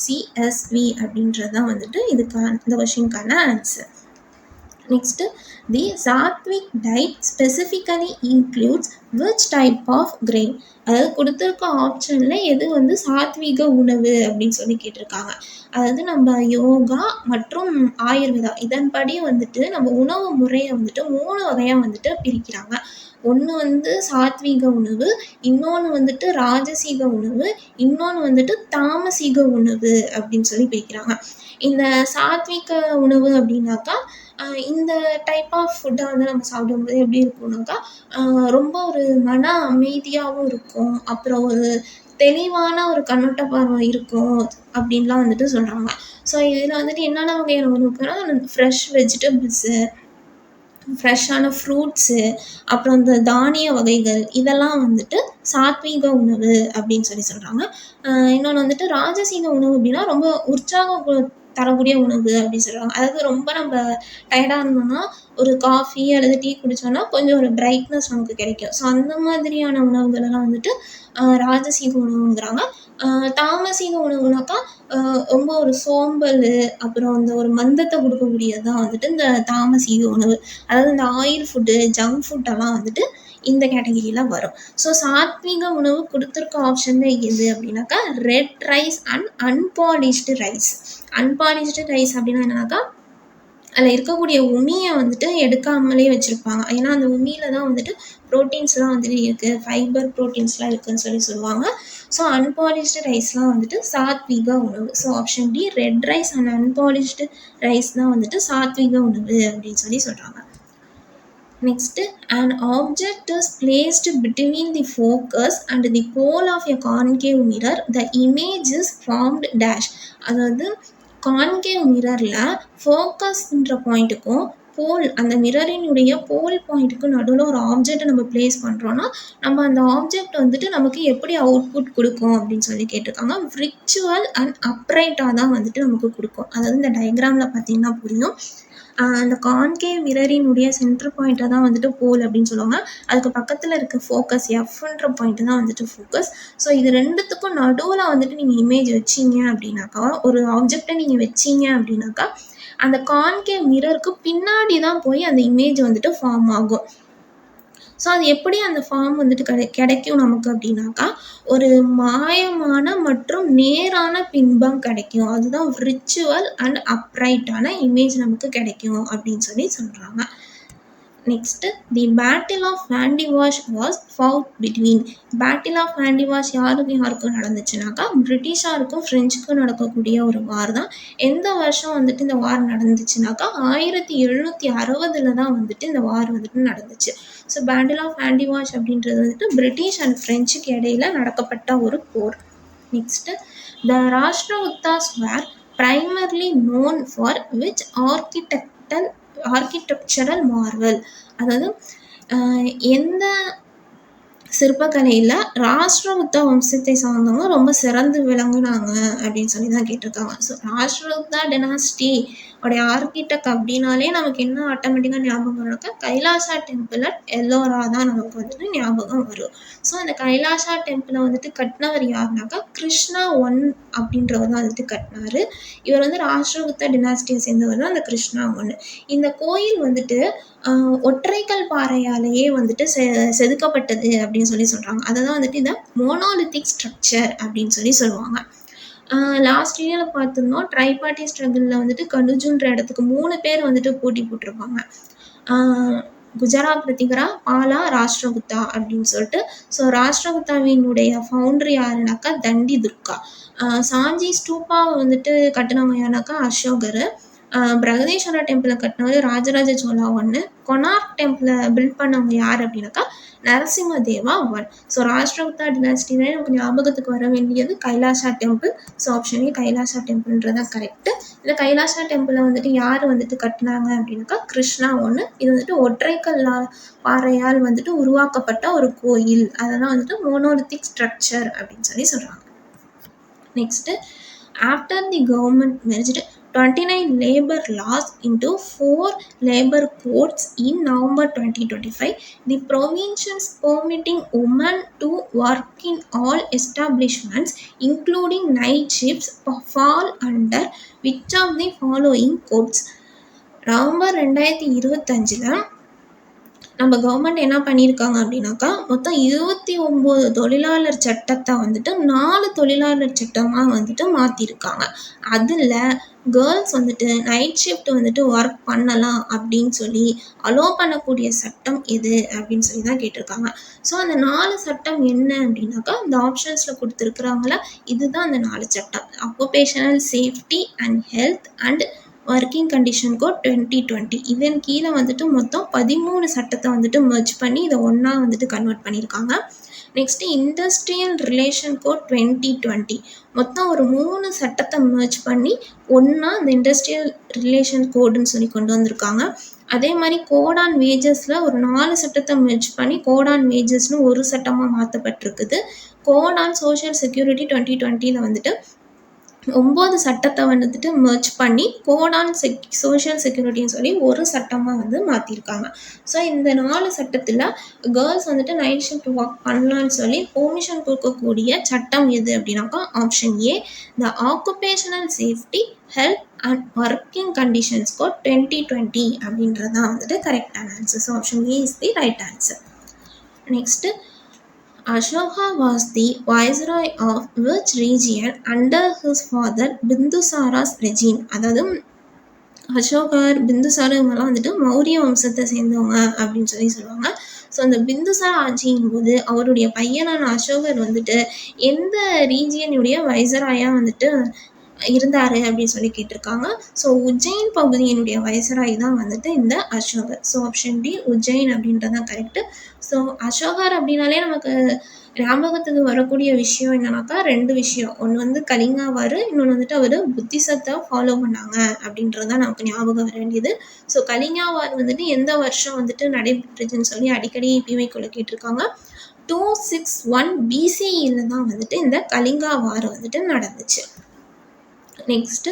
.csv அப்படின்றது தான் வந்துட்டு இந்த கொஷினுக்கான answer. Next, the sattvic diet specifically includes which type of grain? அதாவது கொடுத்துருக்க ஆப்ஷனில் எது வந்து சாத்வீக உணவு அப்படின்னு சொல்லி கேட்டிருக்காங்க. அதாவது நம்ம யோகா மற்றும் ஆயுர்வேதா இதன்படி வந்துட்டு நம்ம உணவு முறையை வந்துட்டு 3 வகையாக வந்துட்டு பிரிக்கிறாங்க. ஒன்று வந்து சாத்வீக உணவு, இன்னொன்று வந்துட்டு ராஜசீக உணவு, இன்னொன்று வந்துட்டு தாமசீக உணவு அப்படின்னு சொல்லி பிரிக்கிறாங்க. இந்த சாத்வீக உணவு அப்படின்னாக்கா இந்த டைப் ஆஃப் ஃபுட்டை வந்து நம்ம சாப்பிடும்போது எப்படி இருக்கும்னாக்கா ரொம்ப ஒரு மன அமைதியாகவும் இருக்கும், அப்புறம் ஒரு தெளிவான ஒரு கண்ணோட்ட பார்வை இருக்கும் அப்படின்லாம் வந்துட்டு சொல்கிறாங்க. ஸோ இதில் வந்துட்டு என்னென்ன வகையான உணவுக்குன்னா ஃப்ரெஷ் வெஜிடபிள்ஸு, ஃப்ரெஷ்ஷான ஃப்ரூட்ஸு, அப்புறம் இந்த தானிய வகைகள் இதெல்லாம் வந்துட்டு சாத்வீக உணவு அப்படின்னு சொல்கிறாங்க. இன்னொன்று வந்துட்டு ராஜசீக உணவு அப்படின்னா ரொம்ப உற்சாகம் தரக்கூடிய உணவு அப்படின்னு சொல்கிறாங்க. அதாவது ரொம்ப நம்ம டயர்டாக இருந்தோம்னா ஒரு காஃபி அல்லது டீ குடித்தோன்னா கொஞ்சம் ஒரு பிரைட்னஸ் நமக்கு கிடைக்கும். ஸோ அந்த மாதிரியான உணவுகளெல்லாம் வந்துட்டு ராஜசீக உணவுங்கிறாங்க. தாமசீக உணவுனாக்கா ரொம்ப ஒரு சோம்பல், அப்புறம் அந்த ஒரு மந்தத்தை கொடுக்கக்கூடியது தான் வந்துட்டு இந்த தாமசீக உணவு. அதாவது இந்த ஆயில் ஃபுட்டு, ஜங்க் ஃபுட்டெல்லாம் வந்துட்டு இந்த கேட்டகிரியில் வரும். ஸோ சாத்வீக உணவு கொடுத்துருக்க ஆப்ஷனில் எது அப்படின்னாக்கா red rice and unpolished rice. Unpolished rice அப்படின்னா என்னன்னாக்கா அதில் இருக்கக்கூடிய உமியை வந்துட்டு எடுக்காமலே வச்சுருப்பாங்க. ஏன்னா அந்த உமியில் தான் வந்துட்டு ப்ரோட்டீன்ஸ்லாம் வந்துட்டு இருக்குது, ஃபைபர் ப்ரோட்டீன்ஸ்லாம் இருக்குதுன்னு சொல்லுவாங்க. ஸோ அன்பாலிஷ்டு ரைஸ்லாம் வந்துட்டு சாத்வீக உணவு. So option D red rice and unpolished rice தான் வந்துட்டு சாத்வீக உணவு அப்படின்னு சொல்கிறாங்க. Next, an object is placed between the focus and the pole of a concave mirror. The image is formed dash. அதாவது கான்கேவ் மிரரில் ஃபோக்கஸ்ன்ற பாயிண்ட்டுக்கும் போல் அந்த மிரரினுடைய போல் பாயிண்ட்டுக்கும் நடுவில் ஒரு ஆப்ஜெக்டை நம்ம பிளேஸ் பண்ணுறோன்னா நம்ம அந்த ஆப்ஜெக்ட் வந்துட்டு நமக்கு எப்படி அவுட்புட் கொடுக்கும் அப்படின்னு கேட்டிருக்காங்க. விர்ச்சுவல் அண்ட் அப்ரைட்டாக தான் வந்துட்டு நமக்கு கொடுக்கும். அதாவது இந்த டயக்ராமில் பார்த்தீங்கன்னா புரியும். அந்த கான்கேவ் மிரரினுடைய சென்டர் பாயிண்ட்டை தான் வந்துட்டு போல் அப்படின்னு சொல்லுவாங்க. அதுக்கு பக்கத்தில் இருக்க ஃபோக்கஸ் எஃப்ன்ற பாயிண்ட்டு தான் வந்துட்டு ஃபோக்கஸ். ஸோ இது ரெண்டுத்துக்கும் நடுவில் வந்துட்டு நீங்கள் இமேஜ் வச்சிங்க அப்படின்னாக்கா, ஒரு ஆப்ஜெக்டை நீங்கள் வச்சிங்க அப்படின்னாக்கா அந்த கான்கேவ் மிரருக்கு பின்னாடி தான் போய் அந்த இமேஜ் வந்துட்டு ஃபார்ம் ஆகும். ஸோ அது எப்படி அந்த ஃபார்ம் வந்துட்டு கிடைக்கும் நமக்கு அப்படின்னாக்கா ஒரு மாயமான மற்றும் நேரான பின்பம் கிடைக்கும். அதுதான் விர்ச்சுவல் அண்ட் அப்ரைட்டான இமேஜ் நமக்கு கிடைக்கும் அப்படின்னு சொல்கிறாங்க. Next the battle of Wandiwash was fought between. Battle of Wandiwash யாருக்கும் நடந்துச்சுனாக்கா பிரிட்டிஷாருக்கும் ஃப்ரெஞ்சுக்கும் நடக்கக்கூடிய ஒரு வார் தான். எந்த வருஷம் வந்துட்டு இந்த வார் நடந்துச்சுனாக்கா 1760 தான் வந்துட்டு இந்த வார் வந்துட்டு நடந்துச்சு. ஸோ பேட்டில் ஆஃப் வேண்டிவாஷ் அப்படின்றது வந்துட்டு பிரிட்டிஷ் அண்ட் ஃப்ரெஞ்சுக்கு இடையில நடக்கப்பட்ட ஒரு போர். Next the Rashtrakutas were primarily known for which architectural marvel. அதாவது எந்த சிற்பக்கலையில் ராஷ்டிரகுப்தா வம்சத்தை சார்ந்தவங்க ரொம்ப சிறந்து விளங்குனாங்க அப்படின்னு தான் கேட்டிருக்காங்க. ஸோ ராஷ்டிரகுப்தா டெனாஸ்டி உடைய ஆர்கிடெக்ட் அப்படின்னாலே நமக்கு என்ன ஆட்டோமேட்டிக்காக ஞாபகம் வரும்னாக்கா கைலாசா டெம்பிள் அட் எல்லோரா தான் நமக்கு வந்துட்டு ஞாபகம் வரும். ஸோ அந்த கைலாசா டெம்பிளை வந்துட்டு கட்டினவர் யாருனாக்கா கிருஷ்ணா 1 அப்படின்றவர் தான் வந்துட்டு கட்டினார். இவர் வந்து ராஷ்டிரகுப்தா டெனாஸ்டியை சேர்ந்தவர் தான் அந்த கிருஷ்ணா 1. இந்த கோயில் வந்துட்டு ஒற்றைக்கல் பாறையாலேயே வந்துட்டு செதுக்கப்பட்டது அப்படின்னு சொல்கிறாங்க. அதை தான் வந்துட்டு இந்த மோனோலித்திக் ஸ்ட்ரக்சர் அப்படின்னு சொல்லுவாங்க. லாஸ்ட் இயரில் பார்த்துருந்தோம் ட்ரைபார்ட்டி ஸ்ட்ரகிளில் வந்துட்டு கனுஜுன்ற இடத்துக்கு 3 பேர் வந்துட்டு போட்டி போட்டிருப்பாங்க. குஜராத் பிரதிகரா, பாலா, ராஷ்டிரகுப்தா அப்படின்னு சொல்லிட்டு. ஸோ ராஷ்டிரகுப்தாவினுடைய ஃபவுண்டர் யாருனாக்கா தண்டி துர்கா. சாஞ்சி ஸ்டூப்பாவை வந்துட்டு கட்டினவங்க யாருனாக்கா அசோகர். பிரகதீஸ்வரா டெம்பிளை கட்டினவர் ராஜராஜ சோழா 1. கொனார்க் டெம்பிளை பில்ட் பண்ணவங்க யார் அப்படின்னாக்கா நரசிம்மதேவா 1. ஸோ ராஷ்டிரகுப்தா டினாஸ்டினாலே நமக்கு ஞாபகத்துக்கு வர வேண்டியது கைலாசா டெம்பிள். ஸோ ஆப்ஷனே கைலாசா டெம்பிள்ன்றதான் கரெக்டு. இந்த கைலாசா டெம்பிளை வந்துட்டு யார் வந்துட்டு கட்டினாங்க அப்படின்னாக்கா கிருஷ்ணா 1. இது வந்துட்டு ஒற்றைக்கல் பாறையால் வந்துட்டு உருவாக்கப்பட்ட ஒரு கோயில். அதெல்லாம் வந்துட்டு மோனோலித்திக் ஸ்ட்ரக்சர் அப்படின்னு சொல்கிறாங்க. Next after the government merged 29 labor laws into 4 labor codes in November 2025. The provisions permitting women to work in all establishments, including night shifts, fall under which of the following codes? November 2025 நம்ம government என்ன பண்ணியிருக்காங்க அப்படின்னாக்கா மொத்தம் 29 தொழிலாளர் சட்டத்தை வந்துட்டு 4 தொழிலாளர் சட்டமாக வந்துட்டு மாற்றிருக்காங்க. அதில் கேர்ள்ஸ் வந்துட்டு நைட் ஷிஃப்ட் வந்துட்டு ஒர்க் பண்ணலாம் அப்படின்னு அலோவ் பண்ணக்கூடிய சட்டம் எது அப்படின்னு தான் கேட்டிருக்காங்க. ஸோ அந்த 4 சட்டம் என்ன அப்படின்னாக்கா இந்த ஆப்ஷன்ஸில் கொடுத்துருக்குறாங்களா, இதுதான் அந்த 4 சட்டம். Occupational safety and health and working condition code 2020. இதன் கீழே வந்துட்டு மொத்தம் 13 சட்டத்தை வந்துட்டு மெர்ஜ் பண்ணி இதை ஒன்றா வந்துட்டு கன்வெர்ட் பண்ணியிருக்காங்க. நெக்ஸ்ட்டு இண்டஸ்ட்ரியல் ரிலேஷன் கோட் 2020 மொத்தம் ஒரு 3 சட்டத்தை மர்ஜ் பண்ணி ஒன்றா இந்த இண்டஸ்ட்ரியல் ரிலேஷன் கோடுன்னு சொல்லி கொண்டு வந்திருக்காங்க. அதே மாதிரி கோட் ஆன் வேஜஸில் ஒரு 4 சட்டத்தை மெர்ஜ் பண்ணி கோட் ஆன் வேஜஸ்னு ஒரு சட்டமாக மாற்றப்பட்டிருக்குது. கோட் ஆன் சோஷியல் செக்யூரிட்டி 2020 வந்துட்டு 9 சட்டத்தை வந்துட்டு மெர்ஜ் பண்ணி கோட் ஆன் சோஷியல் செக்யூரிட்டின்னு சொல்லி ஒரு சட்டமாக வந்து மாற்றிருக்காங்க. ஸோ இந்த 4 சட்டத்தில் கேர்ள்ஸ் வந்துட்டு நைட் ஷிஃப்ட் ஒர்க் பண்ணலான்னு சொல்லி பெர்மிஷன் கொடுக்கக்கூடிய சட்டம் எது அப்படின்னாக்கா option A the occupational safety health and working conditions code 2020 அப்படின்றது தான் வந்துட்டு கரெக்டான answer. So option A is the right answer. Next Ashoka was the viceroy of which region under his father Bindusara's regime? அதாவது அசோகர் பிந்துசார் இவங்கெல்லாம் வந்துட்டு மௌரிய வம்சத்தை சேர்ந்தவங்க அப்படின்னு சொல்லி சொல்லுவாங்க. ஸோ அந்த பிந்துசார் ஆட்சியின் போது அவருடைய பையனான அசோகர் வந்துட்டு எந்த ரீஜியனுடைய வைசராயாக வந்துட்டு இருந்தார் அப்படின்னு சொல்லி கேட்டிருக்காங்க. ஸோ உஜ்ஜைன் பகுதியினுடைய வைசராய் தான் வந்துட்டு இந்த அசோகர். ஸோ ஆப்ஷன் டி உஜ்ஜைன் அப்படின்றதான் கரெக்டு. ஸோ அசோகர் அப்படின்னாலே நமக்கு ஞாபகத்துக்கு வரக்கூடிய விஷயம் என்னன்னாக்கா 2 விஷயம். ஒன்று வந்து கலிங்காவார், இன்னொன்று வந்துட்டு அவர் புத்திசத்தை ஃபாலோ பண்ணாங்க அப்படின்றது தான் நமக்கு ஞாபகம் வர வேண்டியது. ஸோ கலிங்காவார் வந்துட்டு எந்த வருஷம் வந்துட்டு நடைபெற்றுச்சுன்னு சொல்லி அடிக்கடி பிவைக்குள்ள கேட்டிருக்காங்க. 261 BCEல தான் வந்துட்டு இந்த கலிங்கா வார் வந்துட்டு நடந்துச்சு. Next,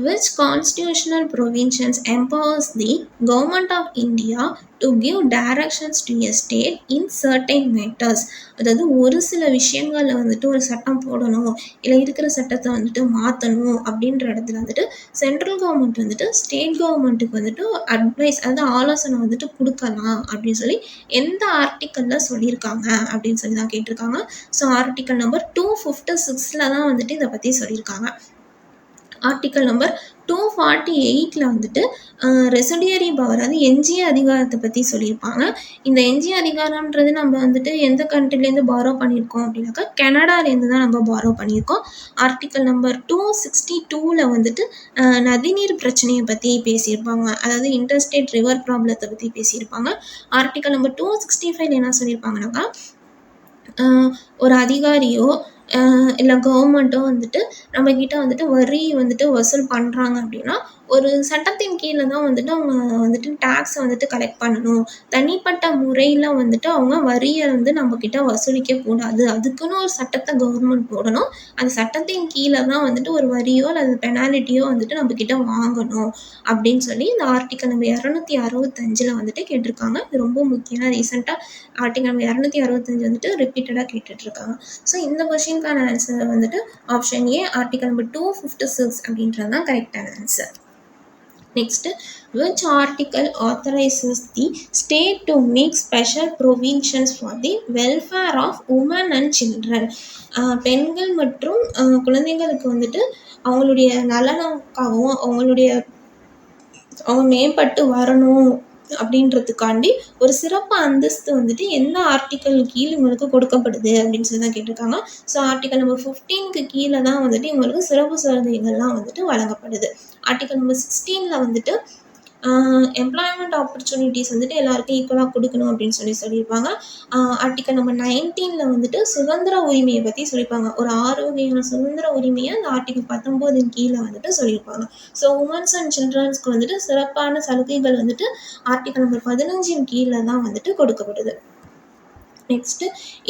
which constitutional provisions empowers the government of India to give directions to a state in certain matters? அதாவது ஒரு சில விஷயங்களில் வந்துட்டு ஒரு சட்டம் போடணும், இல்லை இருக்கிற சட்டத்தை வந்துட்டு மாற்றணும் அப்படின்ற இடத்துல வந்துட்டு சென்ட்ரல் கவர்மெண்ட் வந்துட்டு ஸ்டேட் கவர்மெண்ட்டுக்கு வந்துட்டு அட்வைஸ், அதாவது ஆலோசனை வந்துட்டு கொடுக்கலாம் அப்படின்னு சொல்லி எந்த ஆர்டிக்கலில் சொல்லியிருக்காங்க அப்படின்னு சொல்லி தான் கேட்டிருக்காங்க. ஸோ ஆர்டிக்கல் நம்பர் 256 தான் வந்துட்டு இதை பற்றி சொல்லியிருக்காங்க. ஆர்டிக்கல் நம்பர் 248 வந்துட்டு ரெசிடியரி பவர், அது எஞ்சிய அதிகாரத்தை பற்றி சொல்லியிருப்பாங்க. இந்த எஞ்சிய அதிகாரம்ன்றது நம்ம வந்துட்டு எந்த கண்ட்ரிலேருந்து பாரோ பண்ணியிருக்கோம் அப்படின்னாக்கா கனடாலேருந்து தான் நம்ம பாரோ பண்ணியிருக்கோம். ஆர்டிக்கல் நம்பர் 262 வந்துட்டு நதிநீர் பிரச்சனையை பற்றி பேசியிருப்பாங்க, அதாவது இன்டர்ஸ்டேட் ரிவர் ப்ராப்ளத்தை பற்றி பேசியிருப்பாங்க. ஆர்டிக்கல் நம்பர் 265 என்ன சொல்லியிருப்பாங்கனாக்கா ஒரு அதிகாரியோ இல்லை கவர்மெண்ட்டோ வந்துட்டு நம்மக்கிட்ட வந்துட்டு வரி வந்துட்டு வசூல் பண்ணுறாங்க அப்படின்னா ஒரு சட்டத்தின் கீழே தான் வந்துட்டு அவங்க வந்துட்டு டேக்ஸை வந்துட்டு கலெக்ட் பண்ணணும். தனிப்பட்ட முறையில் வந்துட்டு அவங்க வரியை வந்து நம்மக்கிட்ட வசூலிக்கக்கூடாது. அதுக்குன்னு ஒரு சட்டத்தை கவர்மெண்ட் போடணும். அந்த சட்டத்தின் கீழே தான் வந்துட்டு ஒரு வரியோ அல்லது பெனாலிட்டியோ வந்துட்டு நம்மக்கிட்ட வாங்கணும் அப்படின்னு சொல்லி இந்த ஆர்டிக்கல் நம்பர் 265 வந்துட்டு கேட்டிருக்காங்க. இது ரொம்ப முக்கியம். ரீசெண்டாக ஆர்டிக்கல் நம்பர் 265 வந்துட்டு ரிப்பீட்டடாக கேட்டுட்ருக்காங்க. ஸோ இந்த கொஷினுக்கான ஆன்சர் வந்துட்டு ஆப்ஷன் ஏ ஆர்டிக்கல் நம்பர் 256 அப்படின்றது தான் கரெக்டான answer. Next, which article authorizes the state to make special provisions for the welfare of women and children? பெண்கள் மற்றும் குழந்தைகளுக்கு வந்துட்டு அவங்களுடைய நலனுக்காகவும் அவங்க மேம்பட்டு வரணும் அப்படின்றதுக்காண்டி ஒரு சிறப்பு அந்தஸ்து வந்துட்டு எந்த ஆர்டிக்கல் கீழ் இவங்களுக்கு கொடுக்கப்படுது அப்படின்னு சொல்லி தான் கேட்டிருக்காங்க. ஸோ ஆர்டிக்கல் நம்பர் 15 கீழே தான் வந்துட்டு இவங்களுக்கு சிறப்பு சலுகைகள்லாம் வந்துட்டு வழங்கப்படுது. ஆர்டிக்கல் நம்பர் 16 வந்துட்டு எம்ப்ளாய்மெண்ட் ஆப்பர்ச்சுனிட்டிஸ் வந்துட்டு எல்லாருக்கும் ஈக்குவலாக கொடுக்கணும் அப்படின்னு சொல்லியிருப்பாங்க. ஆர்டிக்கல் நம்பர் 19 வந்துட்டு சுதந்திர உரிமையை பற்றி சொல்லியிருப்பாங்க. ஒரு 6 வகையான சுதந்திர உரிமையை அந்த ஆர்டிக்கல் 19 கீழே வந்துட்டு சொல்லியிருப்பாங்க. ஸோ உமன்ஸ் அண்ட் சில்ட்ரன்ஸ்க்கு வந்துட்டு சிறப்பான சலுகைகள் வந்துட்டு ஆர்டிக்கல் நம்பர் 15 கீழே தான் வந்துட்டு கொடுக்கப்படுது. Next,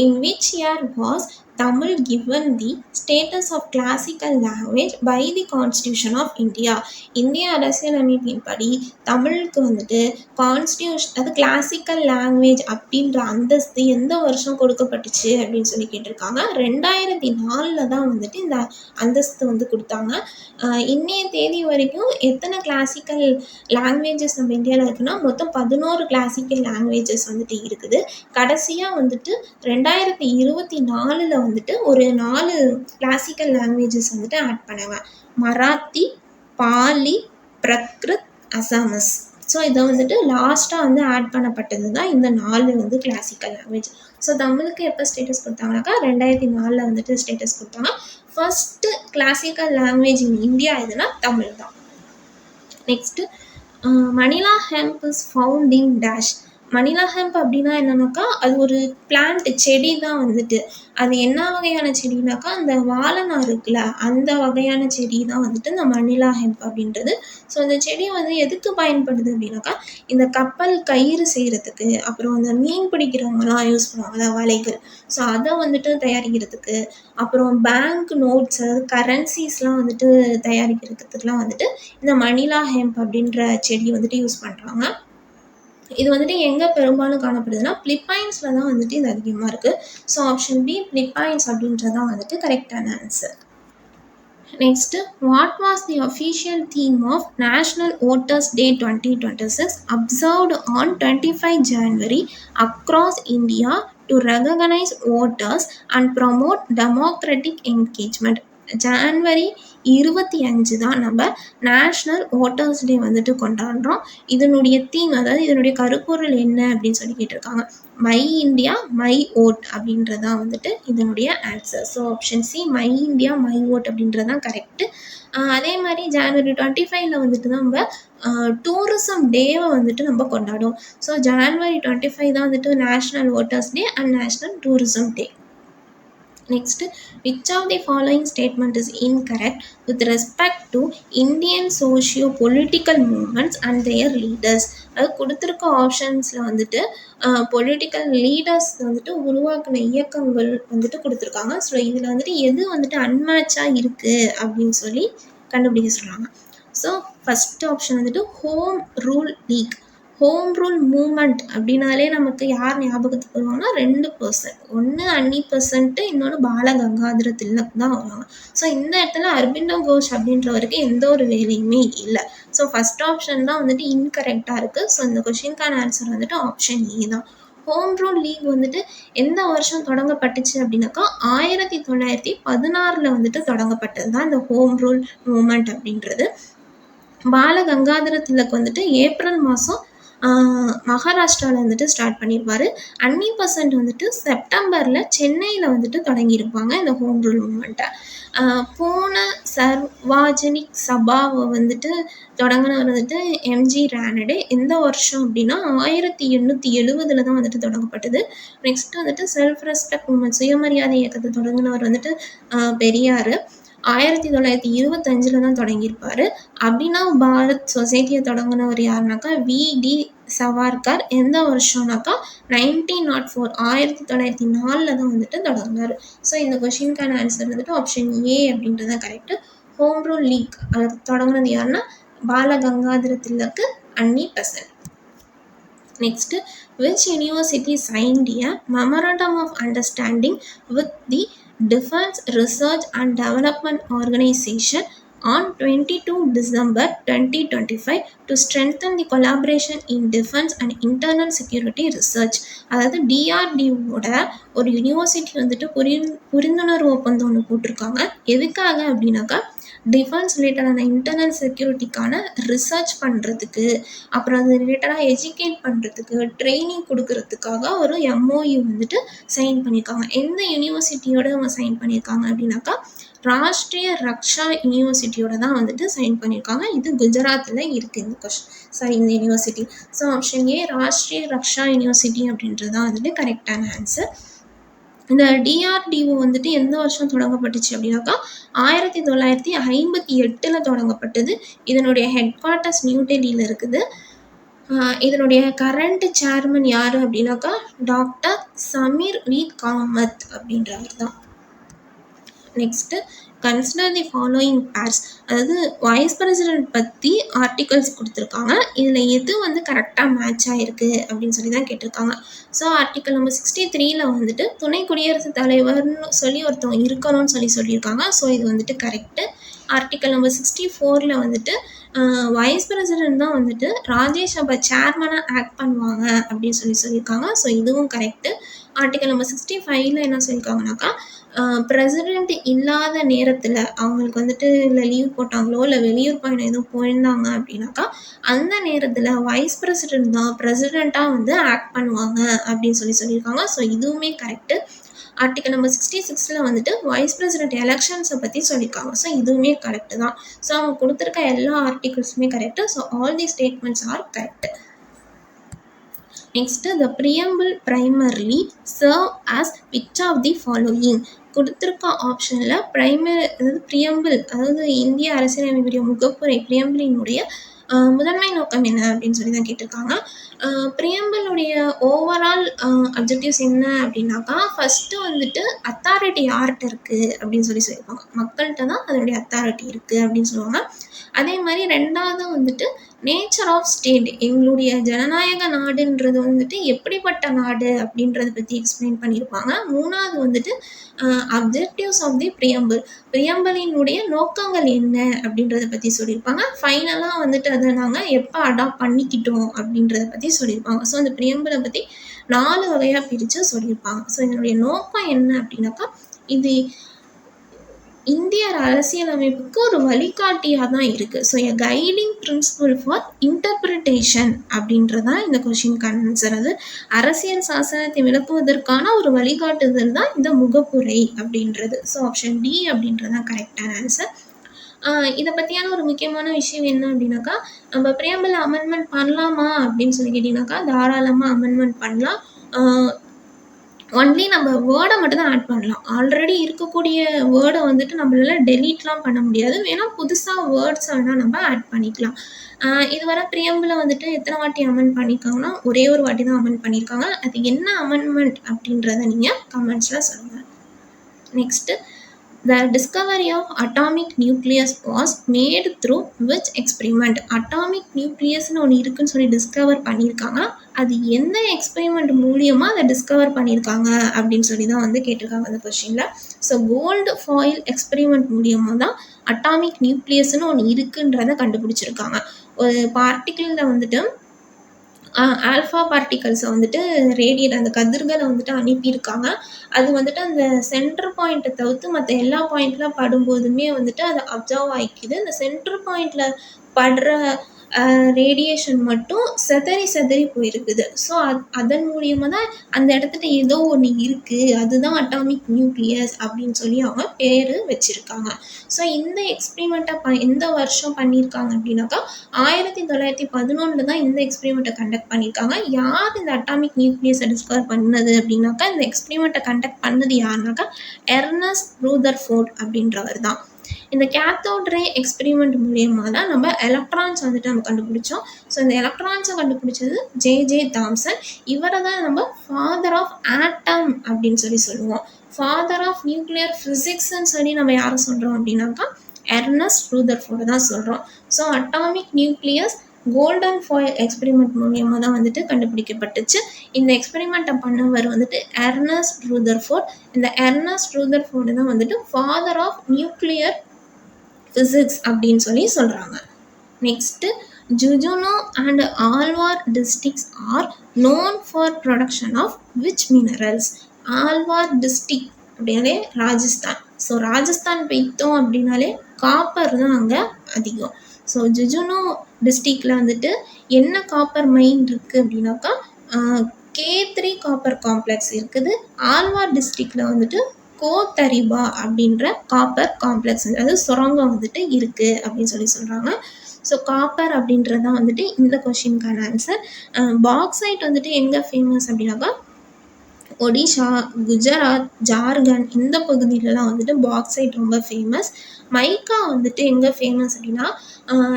in which year was Tamil given the status of classical language by the Constitution of India? இந்திய அரசியலமைப்பின்படி தமிழுக்கு வந்துட்டு கான்ஸ்டியூஷன், அது கிளாசிக்கல் லாங்குவேஜ் அப்படின்ற அந்தஸ்து எந்த வருஷம் கொடுக்கப்பட்டுச்சு அப்படின்னு சொல்லி கேட்டிருக்காங்க. 2004 தான் வந்துட்டு இந்த அந்தஸ்து வந்து கொடுத்தாங்க. இன்னைய தேதி வரைக்கும் எத்தனை கிளாசிக்கல் லாங்குவேஜஸ் நம்ம இந்தியாவில் இருக்குன்னா மொத்தம் 11 கிளாசிக்கல் லாங்குவேஜஸ் வந்துட்டு இருக்குது. கடைசியாக வந்துட்டு 2024 வந்துட்டு ஒரு 4 கிளாசிக்கல் லாங்குவேஜஸ் வந்துட்டு ஆட் பண்ணாங்க. மராத்தி, பாலி, பிரக்ருத், அசாமஸ். ஸோ இதை வந்துட்டு லாஸ்ட்டாக வந்து ஆட் பண்ணப்பட்டது தான் இந்த 4 வந்து கிளாசிக்கல் லாங்குவேஜ். ஸோ தமிழுக்கு எப்போ ஸ்டேட்டஸ் கொடுத்தாங்கனாக்கா 2004 வந்துட்டு ஸ்டேட்டஸ் கொடுத்தாங்க. First classical language in India எதுனா தமிழ் தான். Next Manila hemp is found in dash. Manila hemp அப்படின்னா என்னன்னாக்கா அது ஒரு பிளான்ட் செடி தான் வந்துட்டு. அது என்ன வகையான செடினாக்கா அந்த வாழைநார் இருக்குல்ல அந்த வகையான செடி தான் வந்துட்டு இந்த மணிலா ஹெம்ப் அப்படின்றது. ஸோ இந்த செடி வந்து எதுக்கு பயன்படுது அப்படின்னாக்கா இந்த கப்பல் கயிறு செய்கிறதுக்கு, அப்புறம் அந்த மீன் பிடிக்கிறவங்கலாம் யூஸ் பண்ணுவாங்கல்ல வலைகள், ஸோ அதை வந்துட்டு தயாரிக்கிறதுக்கு, அப்புறம் பேங்க் நோட்ஸ் அதாவது கரன்சிஸ்லாம் வந்துட்டு தயாரிக்கிறதுக்குலாம் வந்துட்டு இந்த மணிலா ஹெம்ப் அப்படின்ற செடி வந்துட்டு யூஸ் பண்ணுறாங்க. இது வந்துட்டு எங்கே பெரும்பாலும் காணப்படுதுன்னா பிலிப்பைன்ஸில் தான் வந்துட்டு இது அதிகமாக இருக்குது. ஸோ ஆப்ஷன் பி பிலிப்பைன்ஸ் அப்படின்றது தான் வந்துட்டு கரெக்டான answer. Next, what was the official theme of National Voters Day 2026 observed on 25 January across India to recognize voters and promote democratic engagement? January 25 தான் நம்ம நேஷ்னல் ஓட்டர்ஸ் டே வந்துட்டு கொண்டாடுறோம். இதனுடைய தீம் அதாவது இதனுடைய கருப்பொருள் என்ன அப்படின்னு சொல்லி கேட்டிருக்காங்க. மை இந்தியா மை ஓட் அப்படின்றதான் வந்துட்டு இதனுடைய answer. So option C my India my vote அப்படின்றதான் கரெக்டு. அதே மாதிரி ஜான்வரி 25 வந்துட்டு தான் நம்ம டூரிசம் டேவை வந்துட்டு நம்ம கொண்டாடுவோம். ஸோ ஜான்வரி 25 தான் வந்துட்டு national voters day and national tourism day. Next, which of the following statement is incorrect with respect to Indian socio-political movements and their leaders? அது கொடுத்துருக்க ஆப்ஷன்ஸில் வந்துட்டு பொலிட்டிக்கல் லீடர்ஸ் வந்துட்டு உருவாக்கின இயக்கங்கள் வந்துட்டு கொடுத்துருக்காங்க. ஸோ இதில் வந்துட்டு எது வந்துட்டு அன்மேட்சாக இருக்குது அப்படின்னு சொல்லி கண்டுபிடிக்க சொல்கிறாங்க. ஸோ ஃபஸ்ட் ஆப்ஷன் வந்துட்டு home rule league. Home rule movement அப்படின்னாலே நமக்கு யார் ஞாபகத்துக்கு வருவாங்கன்னா 2 பர்சன், ஒன்று அன்னி பெசன்ட், இன்னொன்று பால கங்காதர திலக் தான் வருவாங்க. ஸோ இந்த இடத்துல அரபிந்தோ கோஷ் அப்படின்றவருக்கு எந்த ஒரு வேலையுமே இல்லை. ஸோ ஃபஸ்ட் ஆப்ஷன் தான் வந்துட்டு இன்கரெக்டாக இருக்குது. ஸோ இந்த கொஷினுக்கான ஆன்சர் வந்துட்டு ஆப்ஷன் ஏ தான். ஹோம் ரூல் லீக் வந்துட்டு எந்த வருஷம் தொடங்கப்பட்டுச்சு அப்படின்னாக்கா 1916 வந்துட்டு தொடங்கப்பட்டது தான் இந்த ஹோம் ரூல் மூமெண்ட் அப்படின்றது. பால கங்காதர திலக் வந்துட்டு ஏப்ரல் மாதம் மகாராஷ்டிராவில் வந்துட்டு ஸ்டார்ட் பண்ணியிருப்பார். அன்னி பெசன்ட் வந்துட்டு செப்டம்பரில் சென்னையில் வந்துட்டு தொடங்கியிருப்பாங்க இந்த ஹோம் ரூல் மூமெண்ட்டை. போன சர்வாஜனிக் சபாவை வந்துட்டு தொடங்கினவர் வந்துட்டு எம்ஜி ரானடே. எந்த வருஷம் அப்படின்னா 1870 தான் வந்துட்டு தொடங்கப்பட்டது. நெக்ஸ்ட் வந்துட்டு செல்ஃப் ரெஸ்பெக்ட் மூமெண்ட் சுயமரியாதை இயக்கத்தை தொடங்கினவர் வந்துட்டு பெரியார். 1925 தான் தொடங்கியிருப்பார். அப்படின்னா பாரத் சொசைட்டியை தொடங்கினவர் யாருனாக்கா வி.டி. சவார்கர். எந்த வருஷம்னாக்கா 1904 1904 தான் வந்துட்டு தொடங்கினார். ஸோ இந்த கொஷினுக்கான ஆன்சர் வந்துட்டு ஆப்ஷன் ஏ அப்படின்றது தான் கரெக்டு. ஹோம் ரூல் லீக் அது தொடங்கினது யாருன்னா பால கங்காதர திலக், அன்னி Besant. Next, which university signed a memorandum of understanding with the Defense Research and Development Organization on 22 December 2025 to strengthen the collaboration in defense and internal security research? அதாவது DRDOட ஒரு university வந்துட்டு புரிந்துணர்வு ஒப்பந்தம் ஒன்று போட்டிருக்காங்க. எதுக்காக அப்படின்னாக்கா டிஃபென்ஸ் ரிலேட்டடான இன்டர்னல் செக்யூரிட்டிக்கான ரிசர்ச் பண்ணுறதுக்கு, அப்புறம் அது ரிலேட்டடாக எஜுகேட் பண்ணுறதுக்கு, ட்ரைனிங் கொடுக்கறதுக்காக ஒரு MOU வந்துட்டு சைன் பண்ணியிருக்காங்க. எந்த யூனிவர்சிட்டியோட அவங்க சைன் பண்ணியிருக்காங்க அப்படின்னாக்கா ராஷ்ட்ரிய ரக்ஷா யூனிவர்சிட்டியோட தான் வந்துட்டு சைன் பண்ணியிருக்காங்க. இது குஜராத்தில் இருக்குது இந்த யூனிவர்சிட்டி. ஸோ ஆப்ஷன் ஏ ராஷ்ட்ரிய ரக்ஷா யூனிவர்சிட்டி அப்படின்றது தான் வந்துட்டு கரெக்டான ஆன்சர். இந்த DRDO வந்துட்டு எந்த வருஷம் தொடங்கப்பட்டுச்சு அப்படின்னாக்கா 1958 தொடங்கப்பட்டது. இதனுடைய ஹெட் குவார்ட்டர்ஸ் நியூ டெல்லியில் இருக்குது. இதனுடைய கரண்ட் சேர்மன் யார் அப்படின்னாக்கா டாக்டர் சமீர் வி காமத் அப்படின்றவர் தான். Next consider the following purse. அதாவது வைஸ் பிரசிடென்ட் பற்றி ஆர்டிகல்ஸ் கொடுத்துருக்காங்க. இதில் எது வந்து கரெக்டாக மேட்ச் ஆகிருக்கு அப்படின்னு சொல்லி தான் கேட்டிருக்காங்க. ஸோ ஆர்டிக்கல் நம்பர் 63 வந்துட்டு துணை குடியரசுத் தலைவர்னு சொல்லி ஒருத்தவங்க இருக்கணும்னு சொல்லியிருக்காங்க. ஸோ இது வந்துட்டு கரெக்டு. ஆர்டிக்கல் நம்பர் 64 வந்துட்டு வைஸ் பிரசிடென்ட் தான் வந்துட்டு ராஜ்யசபா சேர்மனாக ஆக்ட் பண்ணுவாங்க அப்படின்னு சொல்லியிருக்காங்க. ஸோ இதுவும் கரெக்டு. ஆர்டிக்கல் நம்பர் 65 என்ன சொல்லியிருக்காங்கனாக்கா பிரசிடெண்ட் இல்லாத நேரத்தில் அவங்களுக்கு வந்துட்டு இல்லை லீவ் போட்டாங்களோ இல்லை வெளியூர் பயணம் எதுவும் போயிருந்தாங்க அப்படின்னாக்கா அந்த நேரத்தில் வைஸ் பிரசிடென்ட் தான் பிரசிடெண்ட்டாக வந்து ஆக்ட் பண்ணுவாங்க அப்படின்னு சொல்லியிருக்காங்க. ஸோ இதுவுமே கரெக்டு. ஆர்டிக்கல் நம்பர் 66 வந்துட்டு வைஸ் பிரசிடென்ட் எலெக்ஷன்ஸை பற்றி சொல்லியிருக்காங்க. ஸோ இதுவுமே கரெக்டு தான். ஸோ அவங்க கொடுத்துருக்க எல்லா ஆர்டிகல்ஸுமே correct. So all the statements are correct. Next the preamble primarily serve as which of the following கொடுத்துருக்க ஆப்ஷனில் அதாவது ப்ரியாம்பிள் அதாவது இந்திய அரசியலமைப்புடைய முகப்புரை ப்ரியாம்பிளினுடைய முதன்மை நோக்கம் என்ன அப்படின்னு சொல்லி தான் கேட்டிருக்காங்க. ப்ரியாம்பிளுடைய ஓவரால் அப்ஜெக்டிவ்ஸ் என்ன அப்படின்னாக்கா, ஃபஸ்ட்டு வந்துட்டு அத்தாரிட்டி யார்கிட்ட இருக்குது அப்படின்னு சொல்லியிருப்பாங்க. மக்கள்கிட்ட தான் அதனுடைய அத்தாரிட்டி இருக்குது அப்படின்னு சொல்லுவாங்க. அதே மாதிரி ரெண்டாவது வந்துட்டு நேச்சர் ஆஃப் ஸ்டேட், எங்களுடைய ஜனநாயக நாடுன்றது வந்துட்டு எப்படிப்பட்ட நாடு அப்படின்றத பற்றி எக்ஸ்பிளைன் பண்ணியிருப்பாங்க. மூணாவது வந்துட்டு அப்ஜெக்டிவ்ஸ் ஆஃப் தி ப்ரியாம்பிளினுடைய நோக்கங்கள் என்ன அப்படின்றத பற்றி சொல்லியிருப்பாங்க. ஃபைனலாக வந்துட்டு அதை நாங்கள் எப்போ அடாப்ட் பண்ணிக்கிட்டோம் அப்படின்றத பற்றி சொல்லியிருப்பாங்க. ஸோ அந்த ப்ரியாம்பிளை பற்றி 4 வகையாக பிரித்து சொல்லியிருப்பாங்க. ஸோ இதனுடைய நோக்கம் என்ன அப்படின்னாக்கா, இது இந்திய அரசியலமைப்புக்கு ஒரு வழிகாட்டியாக தான் இருக்குது. So a guiding principle for interpretation அப்படின்றதான் இந்த கொஷினுக்கான ஆன்சர். அது அரசியல் சாசனத்தை விளக்குவதற்கான ஒரு வழிகாட்டுதல் தான் இந்த முகப்புரை அப்படின்றது. ஸோ ஆப்ஷன் டி அப்படின்றது தான் கரெக்டான ஆன்சர். இதை பற்றியான ஒரு முக்கியமான விஷயம் என்ன அப்படின்னாக்கா, நம்ம ப்ரியாம்பிள் அமெண்ட்மெண்ட் பண்ணலாமா அப்படின்னு சொல்லி கேட்டிங்கனாக்கா, தாராளமாக அமெண்ட்மெண்ட் பண்ணலாம். ஒன்லி நம்ம வேர்டை மட்டும் தான் ஆட் பண்ணலாம். ஆல்ரெடி இருக்கக்கூடிய வேர்டை வந்துட்டு நம்மளால டெலீட்லாம் பண்ண முடியாது. வேணால் புதுசாக வேர்ட்ஸ் வேணால் நம்ம ஆட் பண்ணிக்கலாம். இதுவரை ப்ரியாம்பிளை வந்துட்டு எத்தனை வாட்டி அமெண்ட் பண்ணியிருக்காங்கன்னா, ஒரே ஒரு வாட்டி தான் அமெண்ட் பண்ணியிருக்காங்க. அது என்ன அமெண்ட்மெண்ட் அப்படின்றத நீங்கள் கமெண்ட்ஸில் சொல்லுங்கள். Next, the discovery of atomic nucleus was made through which experiment? atomic nucleusனு ஒன்று இருக்குன்னு சொல்லி டிஸ்கவர் பண்ணியிருக்காங்க. அது எந்த எக்ஸ்பெரிமெண்ட் மூலியமாக அதை டிஸ்கவர் பண்ணியிருக்காங்க அப்படின்னு சொல்லி தான் வந்து கேட்டிருக்காங்க அந்த கொஷினில். ஸோ கோல்டு ஃபாயில் எக்ஸ்பெரிமெண்ட் மூலியமாக தான் அட்டாமிக் நியூக்ளியஸ்னு ஒன்று இருக்குன்றதை கண்டுபிடிச்சிருக்காங்க. ஒரு பார்ட்டிக்கிளில் வந்துட்டு ஆல்ஃபா பார்ட்டிகல்ஸை வந்துட்டு அந்த கதிர்களை வந்துட்டு அனுப்பியிருக்காங்க. அது வந்துட்டு அந்த சென்டர் பாயிண்ட்டை தவிர்த்து மற்ற எல்லா பாயிண்ட்லாம் படும்போதுமே வந்துட்டு அதை அப்சர்வ் ஆகிக்குது. இந்த சென்டர் பாயிண்டில் படுற ரேடியேஷன் மட்டும் செதறி போயிருக்குது. ஸோ அதன் மூலியமாக தான் அந்த இடத்துல ஏதோ ஒன்று இருக்குது, அதுதான் அட்டாமிக் நியூக்ளியஸ் அப்படின்னு சொல்லி அவங்க பேர் வச்சுருக்காங்க. ஸோ இந்த எக்ஸ்பெரிமெண்ட்டை எந்த வருஷம் பண்ணியிருக்காங்க அப்படின்னாக்கா, 1911 தான் இந்த எக்ஸ்பெரிமெண்ட்டை கண்டக்ட் பண்ணியிருக்காங்க. யார் இந்த அட்டாமிக் நியூக்ளியஸை டிஸ்கவர் பண்ணது அப்படின்னாக்கா, இந்த எக்ஸ்பெரிமெண்ட்டை கண்டக்ட் பண்ணது யாருனாக்கா எர்னஸ்ட் ரூதர்ஃபோர்ட் அப்படின்றவர் தான். இந்த கேத்தோட் ரே எக்ஸ்பெரிமெண்ட் மூலியமாக தான் நம்ம எலக்ட்ரான்ஸ் வந்துட்டு நம்ம கண்டுபிடிச்சோம். ஸோ இந்த எலக்ட்ரான்ஸை கண்டுபிடிச்சது ஜே தாம்சன். இவரை தான் நம்ம ஃபாதர் ஆஃப் ஆட்டம் அப்படின்னு சொல்லி சொல்லுவோம். ஃபாதர் ஆஃப் நியூக்ளியர் ஃபிசிக்ஸ்ன்னு சொல்லி நம்ம யாரை சொல்கிறோம் அப்படின்னாக்கா, எர்னஸ்ட் ரூதர்ஃபோர்டு தான் சொல்கிறோம். So atomic nucleus golden foil experiment மூலியமாக தான் வந்துட்டு கண்டுபிடிக்கப்பட்டுச்சு. இந்த எக்ஸ்பெரிமெண்ட்டை பண்ணவர் வந்துட்டு எர்னஸ்ட் ரூதர்ஃபோர்ட். இந்த எர்னஸ்ட் ரூதர்ஃபோர்டு தான் வந்துட்டு ஃபாதர் ஆஃப் நியூக்ளியர் ஃபிசிக்ஸ் அப்படின்னு சொல்லி சொல்கிறாங்க. Next, Jhunjhunu and Alwar districts are known for production of which minerals? Alwar district அப்படின்னாலே ராஜஸ்தான். ஸோ ராஜஸ்தான் போய்த்தோம் அப்படின்னாலே காப்பர் தான் அங்கே அதிகம். ஸோ ஜுஜுனோ டிஸ்ட்ரிக்டில் வந்துட்டு என்ன காப்பர் மைன் இருக்குது அப்படின்னாக்கா, K3 காப்பர் காம்ப்ளெக்ஸ் இருக்குது. ஆல்வார் டிஸ்ட்ரிக்டில் வந்துட்டு கோத்தரிபா அப்படின்ற காப்பர் காம்ப்ளெக்ஸ், அதாவது சுரங்கம் வந்துட்டு இருக்குது அப்படின்னு சொல்லி சொல்கிறாங்க. ஸோ காப்பர் அப்படின்றது தான் வந்துட்டு இந்த கொஷினுக்கான ஆன்சர். பாக்ஸைட் வந்துட்டு எங்கே ஃபேமஸ் அப்படின்னாக்கா, ஒடிஷா, குஜராத், ஜார்க்கண்ட் இந்த பகுதியிலலாம் வந்துட்டு பாக்ஸைட் ரொம்ப ஃபேமஸ். மைக்கா வந்துட்டு எங்கே ஃபேமஸ் அப்படின்னா,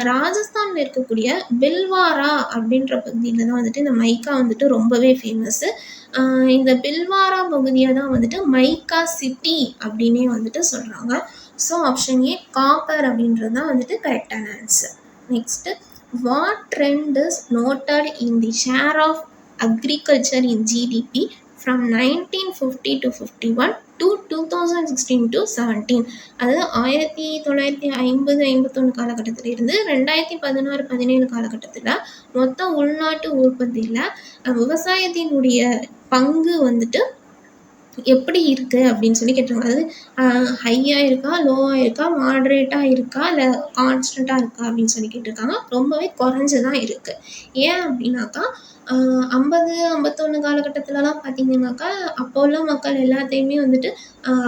ராஜஸ்தானில் இருக்கக்கூடிய பில்வாரா அப்படின்ற பகுதியில் தான் வந்துட்டு இந்த மைக்கா வந்துட்டு ரொம்பவே ஃபேமஸ்ஸு. இந்த பில்வாரா பகுதியை தான் வந்துட்டு மைக்கா சிட்டி அப்படின்னே வந்துட்டு சொல்கிறாங்க. ஸோ ஆப்ஷன் ஏ காப்பர் அப்படின்றது தான் வந்துட்டு கரெக்டான answer. Next, what trend is noted in the share of agriculture in GDP from 1950 to 51 to 2016 to 17? அதாவது 1950-51 காலகட்டத்தில் இருந்து 2016-17 காலகட்டத்தில் மொத்த உள்நாட்டு உற்பத்தியில் விவசாயத்தினுடைய பங்கு வந்துட்டு எப்படி இருக்குது அப்படின்னு சொல்லி கேட்டிருக்காங்க. அதாவது ஹையாக இருக்கா, லோவாக இருக்கா, மாட்ரேட்டாக இருக்கா, இல்லை கான்ஸ்டண்ட்டாக இருக்கா அப்படின்னு சொல்லி கேட்டிருக்காங்க. ரொம்பவே குறைஞ்சி தான் இருக்குது. ஏன் அப்படின்னாக்கா, 50-51 காலகட்டத்திலலாம் பார்த்திங்கனாக்கா, அப்போ உள்ள மக்கள் எல்லாத்தையுமே வந்துட்டு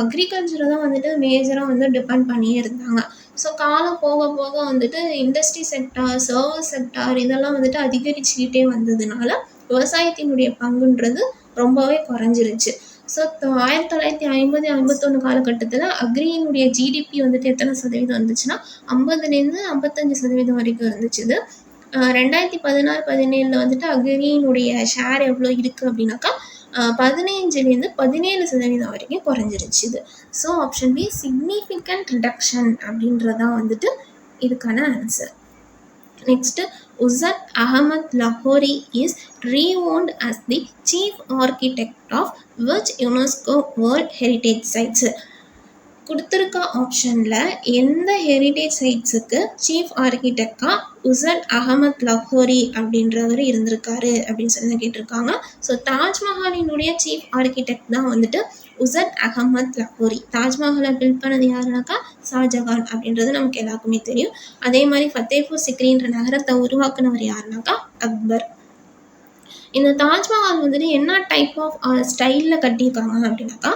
அக்ரிகல்ச்சரை தான் வந்துட்டு மேஜராக வந்து டிபெண்ட் பண்ணியே இருந்தாங்க. ஸோ காலம் போக போக வந்துட்டு இண்டஸ்ட்ரி செக்டார், சர்வீஸ் செக்டார் இதெல்லாம் வந்துட்டு அதிகரிச்சுக்கிட்டே வந்ததுனால விவசாயத்தினுடைய பங்குன்றது ரொம்பவே குறைஞ்சிருச்சு. ஸோ 1950-51 காலகட்டத்தில் அக்ரியினுடைய ஜிடிபி வந்துட்டு எத்தனை சதவீதம் இருந்துச்சுன்னா 50லேருந்து 55% வரைக்கும் இருந்துச்சு. இது 2016-17 வந்துட்டு அக்ரியினுடைய ஷேர் எவ்வளோ இருக்குது அப்படின்னாக்கா 15லேருந்து 17% வரைக்கும் குறைஞ்சிருச்சு இது. So option B significant reduction அப்படின்றதான் வந்துட்டு இதுக்கான answer. Next, Uzat Ahmad Lahori is renowned as the chief architect of which UNESCO World Heritage Sites? கொடுத்துருக்க ஆப்ஷனில் எந்த ஹெரிட்டேஜ் சைட்ஸுக்கு சீஃப் ஆர்கிடெக்டாக உசட் அகமத் லஹோரி அப்படின்றவர் இருந்திருக்காரு அப்படின்னு சொல்லி கேட்டிருக்காங்க. ஸோ தாஜ்மஹாலினுடைய சீஃப் ஆர்கிடெக்ட் தான் வந்துட்டு உசட் அகமத் லஹோரி. தாஜ்மஹாலை பில்ட் பண்ணது யாருனாக்கா ஷாஜகான் அப்படின்றது நமக்கு எல்லாருக்குமே தெரியும். அதே மாதிரி ஃபத்தேபூர் சிக்ரின்ற நகரத்தை உருவாக்குனவர் யாருனாக்கா அக்பர். இந்த தாஜ்மஹால் வந்துட்டு என்ன டைப் ஆஃப் ஸ்டைலில் கட்டியிருக்காங்க அப்படின்னாக்கா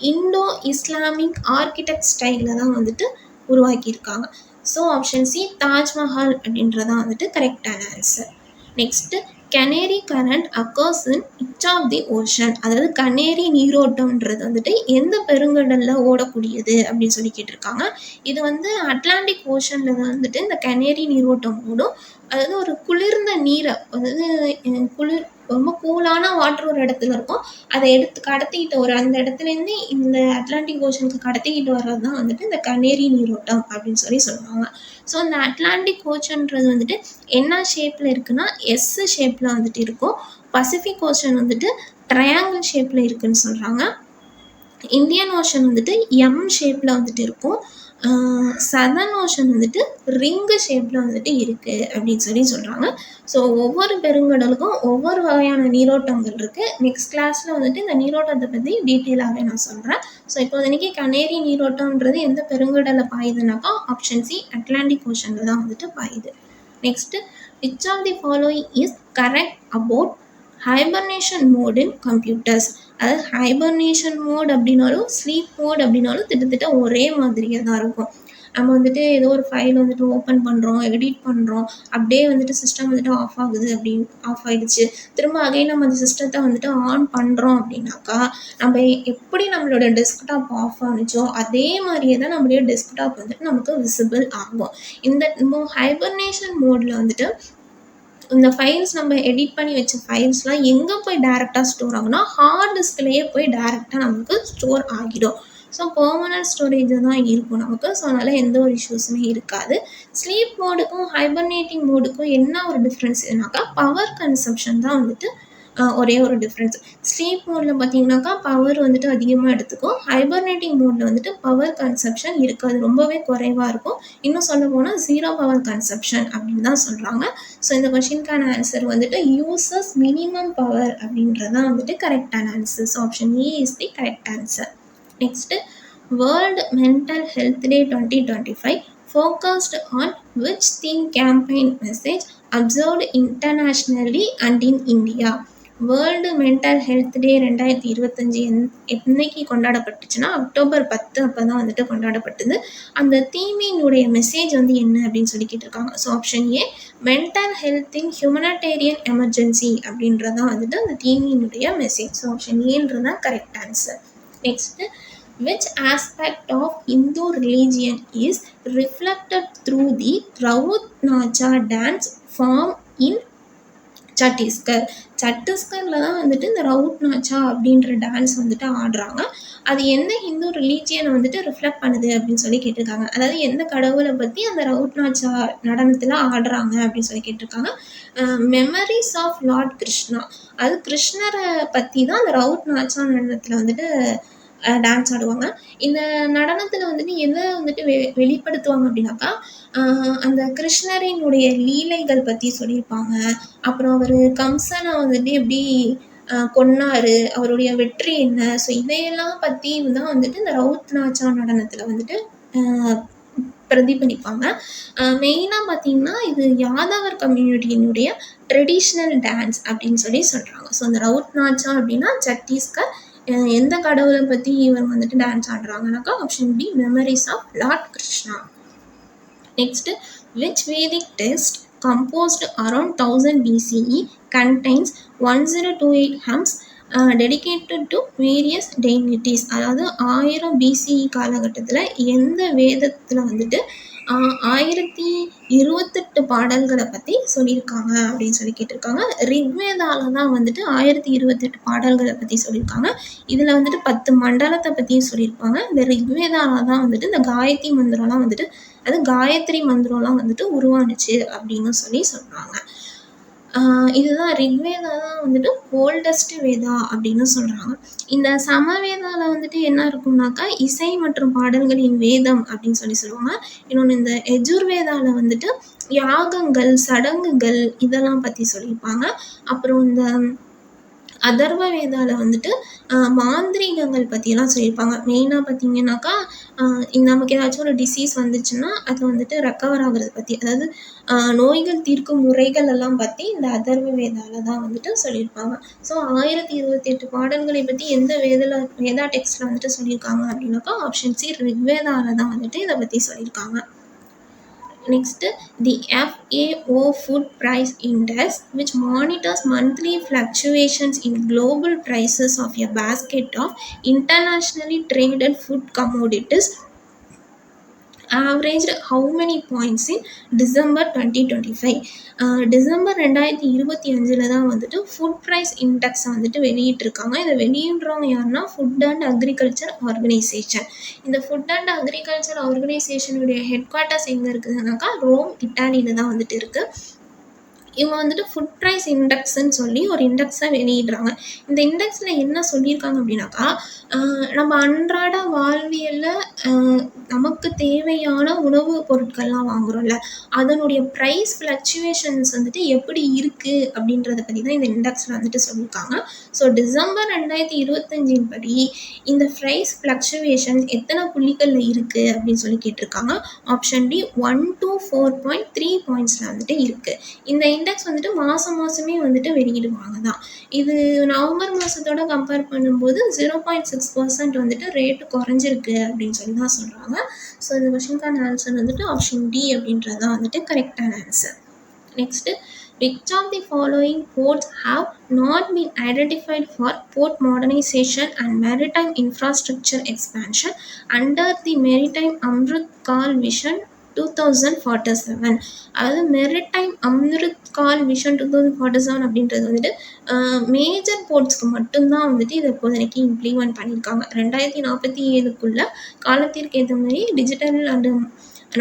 இண்டோ இஸ்லாமிக் ஆர்கிடெக்ட் ஸ்டைலில் தான் வந்துட்டு உருவாக்கியிருக்காங்க. ஸோ ஆப்ஷன் சி தாஜ்மஹால் அப்படின்றதான் வந்துட்டு கரெக்டான answer. Next Canary current occurs in which of the ocean, அதாவது கனேரி நீரோட்டம்ன்றது வந்துட்டு எந்த பெருங்கடலில் ஓடக்கூடியது அப்படின்னு சொல்லி கேட்டிருக்காங்க. இது வந்து அட்லாண்டிக் ஓஷனில் வந்துட்டு இந்த கனேரி நீரோட்டம் ஓடும். அதாவது ஒரு குளிர்ந்த நீரை, அதாவது ரொம்ப கூலான வாட்டர் ஒரு இடத்துல இருக்கும், அதை கடத்திக்கிட்டு அந்த இடத்துலேருந்து இந்த அட்லாண்டிக் ஓஷனுக்கு கடத்திக்கிட்டு வர்றது தான் வந்துட்டு இந்த கனேரி நீரோட்டம் அப்படின்னு சொல்லி சொல்லுவாங்க. ஸோ இந்த அட்லாண்டிக் ஓஷன்றது வந்துட்டு என்ன ஷேப்பில் இருக்குன்னா எஸ் ஷேப்பில் வந்துட்டு இருக்கும். பசிபிக் ஓஷன் வந்துட்டு ட்ரையாங்கிள் ஷேப்பில் இருக்குன்னு சொல்கிறாங்க. இந்தியன் ஓஷன் வந்துட்டு எம் ஷேப்பில் வந்துட்டு இருக்கும். சதர்ன் ஓஷன் வந்துட்டு ரிங்கு ஷேப்பில் வந்துட்டு இருக்குது அப்படின்னு சொல்லி சொல்கிறாங்க. ஸோ ஒவ்வொரு பெருங்கடலுக்கும் ஒவ்வொரு வகையான நீரோட்டங்கள் இருக்குது. நெக்ஸ்ட் கிளாஸில் வந்துட்டு இந்த நீரோட்டத்தை பற்றி டீட்டெயிலாகவே நான் சொல்கிறேன். ஸோ இப்போதைக்கு கனேரி நீரோட்டம்ன்றது எந்த பெருங்கடலில் பாயுதுனாக்கா ஆப்ஷன் சி அட்லாண்டிக் ஓஷனில் தான் வந்துட்டு பாயுது. Next which of the following is correct about hibernation mode in computers. அதாவது ஹைபர்னேஷன் மோட் அப்படின்னாலும் ஸ்லீப் மோட் அப்படின்னாலும் திட்டத்தட்ட ஒரே மாதிரியாக தான் இருக்கும். நம்ம வந்துட்டு ஏதோ ஒரு ஃபைல் வந்துட்டு ஓப்பன் பண்ணுறோம், எடிட் பண்ணுறோம், அப்படியே வந்துட்டு சிஸ்டம் வந்துட்டு ஆஃப் ஆகுது, ஆஃப் ஆகிடுச்சு, திரும்ப அகைன் நம்ம அந்த சிஸ்டத்தை வந்துட்டு ஆன் பண்ணுறோம் அப்படின்னாக்கா நம்ம எப்படி நம்மளோட டெஸ்க்டாப் ஆஃப் ஆனிச்சோ அதே மாதிரியே தான் நம்மளுடைய டெஸ்க்டாப் வந்துட்டு நமக்கு விசிபிள் ஆகும். இந்த ஹைபர்னேஷன் மோடில் வந்துட்டு இந்த ஃபைல்ஸ் நம்ம எடிட் பண்ணி வச்ச ஃபைல்ஸ்லாம் எங்கே போய் டேரெக்டாக ஸ்டோர் ஆகுனா ஹார்ட் டிஸ்க்லேயே போய் டேரெக்டாக நமக்கு ஸ்டோர் ஆகிடும். ஸோ பெர்மனன்ட் ஸ்டோரேஜ் தான் இருக்கும் நமக்கு. ஸோ அதனால் எந்த ஒரு இஷ்யூஸுமே இருக்காது. ஸ்லீப் மோடுக்கும் ஹைபர்னேட்டிங் மோடுக்கும் என்ன ஒரு டிஃப்ரென்ஸ் இதுனாக்கா பவர் கன்சம்ஷன் தான் வந்துட்டு ஒரே ஒரு டிஃப்ரென்ஸ். ஸ்லீப் மோடில் பார்த்தீங்கன்னாக்கா பவர் வந்துட்டு அதிகமாக எடுத்துக்கும். ஹைபர்னேட்டிங் மோடில் வந்துட்டு பவர் கன்சப்ஷன் இருக்காது, ரொம்பவே குறைவாக இருக்கும். இன்னும் சொல்ல போனால் 0 பவர் கன்சப்ஷன் அப்படின்னு தான் சொல்கிறாங்க. ஸோ இந்த கொஷினுக்கான ஆன்சர் வந்துட்டு யூசஸ் மினிமம் பவர் அப்படின்றதான் வந்துட்டு கரெக்டான answer. So option A is the correct answer. Next world mental health day 2025 focused on which theme campaign message observed internationally and in India. World mental health டே 2025 என்னைக்கு கொண்டாடப்பட்டுச்சுன்னா October 10 அப்போ தான் வந்துட்டு கொண்டாடப்பட்டது. அந்த தீமினுடைய மெசேஜ் வந்து என்ன அப்படின்னு சொல்லி கேட்டிருக்காங்க. So option A mental health in humanitarian emergency அப்படின்றதான் வந்துட்டு அந்த தீமினுடைய மெசேஜ். ஸோ ஆப்ஷன் ஏன்றதான் correct answer. Next which aspect of Hindu religion is reflected through the Raut Nacha dance form in Chhattisgarh. சத்தீஸ்கரில் தான் வந்துட்டு இந்த ரவுட் நாச்சா அப்படின்ற டான்ஸ் வந்துட்டு ஆடுறாங்க. அது எந்த ஹிந்து ரிலீஜியனை வந்துட்டு ரிஃப்ளெக்ட் பண்ணுது அப்படின்னு சொல்லி கேட்டிருக்காங்க. அதாவது எந்த கடவுளை பற்றி அந்த ரவுட் நாச்சா நடனத்தில் ஆடுறாங்க அப்படின்னு சொல்லி கேட்டிருக்காங்க. மெமரிஸ் ஆஃப் லார்ட் கிருஷ்ணா, அது கிருஷ்ணரை பற்றி தான் அந்த ரவுட் நாச்சா நடனத்தில் வந்துட்டு டான்ஸ் ஆடுவாங்க. இந்த நடனத்தில் வந்துட்டு எதை வந்துட்டு வெளிப்படுத்துவாங்க அப்படின்னாக்கா அந்த கிருஷ்ணரினுடைய லீலைகள் பற்றி சொல்லியிருப்பாங்க. அப்புறம் அவர் கம்சனை வந்துட்டு எப்படி கொன்னாரு, அவருடைய வெற்றி என்ன, ஸோ இதையெல்லாம் பற்றி தான் வந்துட்டு இந்த ரவுத் நாச்சா நடனத்தில் வந்துட்டு பிரதிபலிப்பாங்க. மெயினாக பார்த்திங்கன்னா இது யாதவர் கம்யூனிட்டியினுடைய ட்ரெடிஷ்னல் டான்ஸ் அப்படின்னு சொல்லி சொல்கிறாங்க. ஸோ இந்த ரவுத் நாச்சா அப்படின்னா சத்தீஸ்கர். எந்த கடவுளை பற்றி இவங்க வந்துட்டு டான்ஸ் ஆடுறாங்கனாக்கா option B memories of Lord Krishna. Next which Vedic text composed around 1000 BCE, contains 1028 hymns dedicated to various deities. அதாவது 1000 BCE காலகட்டத்தில் எந்த வேதத்தில் வந்துட்டு 1028 பாடல்களை பற்றி சொல்லியிருக்காங்க அப்படின்னு சொல்லி கேட்டிருக்காங்க. ரிக்வேதால தான் வந்துட்டு 1028 பாடல்களை பற்றி சொல்லியிருக்காங்க. இதில் வந்துட்டு 10 மண்டலத்தை பற்றியும் சொல்லியிருப்பாங்க. இந்த ரிக்வேதால தான் வந்துட்டு இந்த காயத்ரி மந்திரம்லாம் வந்துட்டு காயத்ரி மந்திரம்லாம் வந்துட்டு உருவானுச்சு அப்படின்னு சொல்லி சொல்கிறாங்க. இதுதான் ரிக்வேதா தான் வந்துட்டு ஓல்டஸ்ட் வேதா அப்படின்னு சொல்கிறாங்க. இந்த சமவேதாவில் வந்துட்டு என்ன இருக்கும்னாக்கா இசை மற்றும் பாடல்களின் வேதம் அப்படின்னு சொல்லி சொல்லுவாங்க. இன்னொன்று இந்த யஜுர்வேதாவில் வந்துட்டு யாகங்கள், சடங்குகள் இதெல்லாம் பற்றி சொல்லியிருப்பாங்க. அப்புறம் இந்த அதர்வ வேதாவில் வந்துட்டு மாந்திரீகங்கள் பற்றியெல்லாம் சொல்லியிருப்பாங்க. மெயினாக பார்த்தீங்கன்னாக்கா நமக்கு ஏதாச்சும் ஒரு டிசீஸ் வந்துச்சுன்னா அது வந்துட்டு ரெக்கவர் ஆகுறது பற்றி, அதாவது நோய்கள் தீர்க்கும் முறைகள் எல்லாம் பற்றி இந்த அதர்வ வேதாவில் தான் வந்துட்டு சொல்லியிருப்பாங்க. ஸோ 1028 பாடல்களை பற்றி எந்த வேதா டெக்ஸ்டில் வந்துட்டு சொல்லியிருக்காங்க அப்படின்னாக்கா ஆப்ஷன் சி ரிக்வேதாவில் தான் வந்துட்டு இதை பற்றி சொல்லியிருக்காங்க. Next, the FAO Food Price Index, which monitors monthly fluctuations in global prices of a basket of internationally traded food commodities, averaged how many points in December 2025? December 2025 தான் வந்துட்டு ஃபுட் ப்ரைஸ் இண்டெக்ஸை வந்துட்டு வெளியிட்டிருக்காங்க. இதை வெளியிடுறவங்க யாருன்னா ஃபுட் அண்ட் அக்ரிகல்ச்சர் ஆர்கனைசேஷன். இந்த food and agriculture ஆர்கனைசேஷனுடைய headquarters எங்கே இருக்குதுனாக்கா ரோம், இட்டாலியில் தான் வந்துட்டு இருக்குது. இவங்க வந்துட்டு ஃபுட் ப்ரைஸ் இண்டெக்ஸ்ன்னு சொல்லி ஒரு இண்டெக்ஸை வெளியிடுறாங்க. இந்த இண்டெக்ஸில் என்ன சொல்லியிருக்காங்க அப்படின்னாக்கா நம்ம அன்றாட வாழ்வியலில் நமக்கு தேவையான உணவு பொருட்கள்லாம் வாங்குகிறோம்ல, அதனுடைய ப்ரைஸ் ஃப்ளக்சுவேஷன்ஸ் வந்துட்டு எப்படி இருக்குது அப்படின்றத பற்றி தான் இந்த இண்டெக்ஸில் வந்துட்டு சொல்லியிருக்காங்க. ஸோ டிசம்பர் 2025 படி இந்த ப்ரைஸ் ஃப்ளக்சுவேஷன்ஸ் எத்தனை புள்ளிகளில் இருக்குது அப்படின்னு சொல்லி கேட்டிருக்காங்க. ஆப்ஷன் டி 1 to 4.3 பாயிண்ட்ஸில் வந்துட்டு இருக்குது. இந்த இண்டெக்ஸ் வந்துட்டு மாதமே வந்துட்டு வெளியிடுவாங்க தான். இது நவம்பர் மாதத்தோட கம்பேர் பண்ணும்போது 0.6% வந்துட்டு ரேட்டு குறைஞ்சிருக்கு அப்படின்னு சொல்லி தான் சொல்கிறாங்க. ஸோ இந்த கொஷினுக்கான ஆன்சர் வந்துட்டு ஆப்ஷன் டி அப்படின்றது தான் வந்துட்டு கரெக்டான answer. Next, which of the following ports have not been identified for port modernization and maritime infrastructure expansion under the Maritime Amrit Kaal Vision 2047? அதாவது மெரிடைம் அம்ருத் கால் விஷன் 2047 அப்படின்றது வந்துட்டு மேஜர் போர்ட்ஸ்க்கு மட்டும்தான் வந்துட்டு இதை இப்போதைக்கு இம்ப்ளிமெண்ட் பண்ணியிருக்காங்க. 2047 காலத்திற்கு ஏற்ற மாதிரி டிஜிட்டல் அண்டு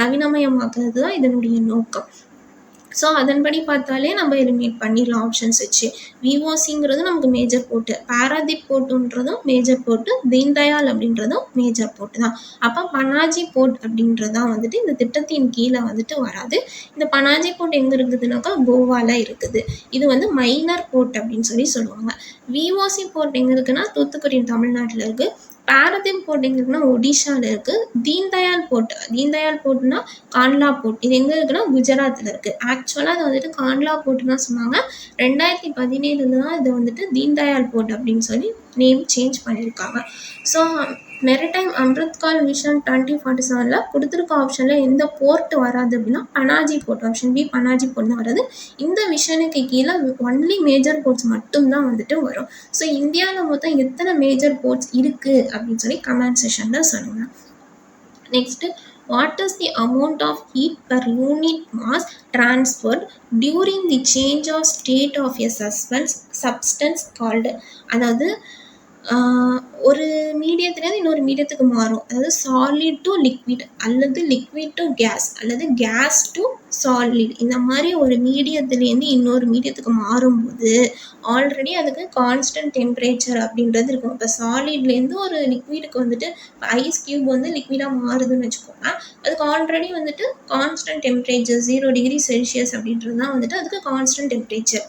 நவீனமயமாக்குறது தான் இதனுடைய நோக்கம். ஸோ அதன்படி பார்த்தாலே நம்ம எலிமினேட் பண்ணிடலாம் ஆப்ஷன்ஸ் வச்சு. விஓசிங்கிறது நமக்கு மேஜர் போர்ட்டு, பாராதீப் போர்ட்டுன்றதும் மேஜர் போர்ட்டு, தீன்தயாள் அப்படின்றதும் மேஜர் போர்ட்டு தான். அப்போ பனாஜி போர்ட் அப்படின்றதான் வந்துட்டு இந்த திட்டத்தின் கீழே வந்துட்டு வராது. இந்த பனாஜி போர்ட் எங்கே இருக்குதுனாக்கா கோவாவில் இருக்குது. இது வந்து மைனர் போர்ட் அப்படின்னு சொல்லி சொல்லுவாங்க. விஓசி போர்ட் எங்கே இருக்குன்னா தூத்துக்குடி தமிழ்நாட்டில் இருக்குது. பாரதீப் போர்ட் எங்கே இருக்குன்னா ஒடிஷாவில் இருக்குது. தீன்தயாள் போர்ட்னா காண்ட்லா போர்ட், இது எங்கே இருக்குன்னா குஜராத்தில் இருக்குது. ஆக்சுவலாக அது வந்துட்டு காண்ட்லா போர்ட்டுன்னு தான் சொன்னாங்க. 2017 தான் இதை வந்துட்டு தீன்தயாள் போர்ட் அப்படின்னு சொல்லி நேம் சேஞ்ச் பண்ணியிருக்காங்க. So maritime Amrit Kaal vision 2047 கொடுத்துருக்க ஆப்ஷனில் எந்த போர்ட் வராது அப்படின்னா Panaji port, option B Panaji port தான் வராது. இந்த விஷனுக்கு கீழே ஒன்லி மேஜர் போர்ட்ஸ் மட்டும்தான் வந்துட்டு வரும். ஸோ இந்தியாவில் மொத்தம் எத்தனை மேஜர் போர்ட்ஸ் இருக்குது அப்படின்னு சொல்லி கமெண்ட் செஷனில் சொல்லுங்கள். Next, what is the amount of heat per unit mass transferred during the change of state of a substance called? அதாவது ஒரு மீடியத்துலேருந்து இன்னொரு மீடியத்துக்கு மாறும். அதாவது சாலிட் டு லிக்விட் அல்லது லிக்விட் டு கேஸ் அல்லது கேஸ் டு சாலிட், இந்த மாதிரி ஒரு மீடியத்துலேருந்து இன்னொரு மீடியத்துக்கு மாறும்போது ஆல்ரெடி அதுக்கு கான்ஸ்டன்ட் டெம்பரேச்சர் அப்படின்றது இருக்கும். இப்போ சாலிட்லேருந்து ஒரு லிக்விடுக்கு வந்துட்டு ஐஸ் கியூப் வந்து லிக்விடாக மாறுதுன்னு வச்சுக்கோங்க, அதுக்கு ஆல்ரெடி வந்துட்டு கான்ஸ்டன்ட் டெம்பரேச்சர் 0 டிகிரி செல்சியஸ் அப்படின்றது தான் வந்துட்டு அதுக்கு கான்ஸ்டன்ட் டெம்பரேச்சர்.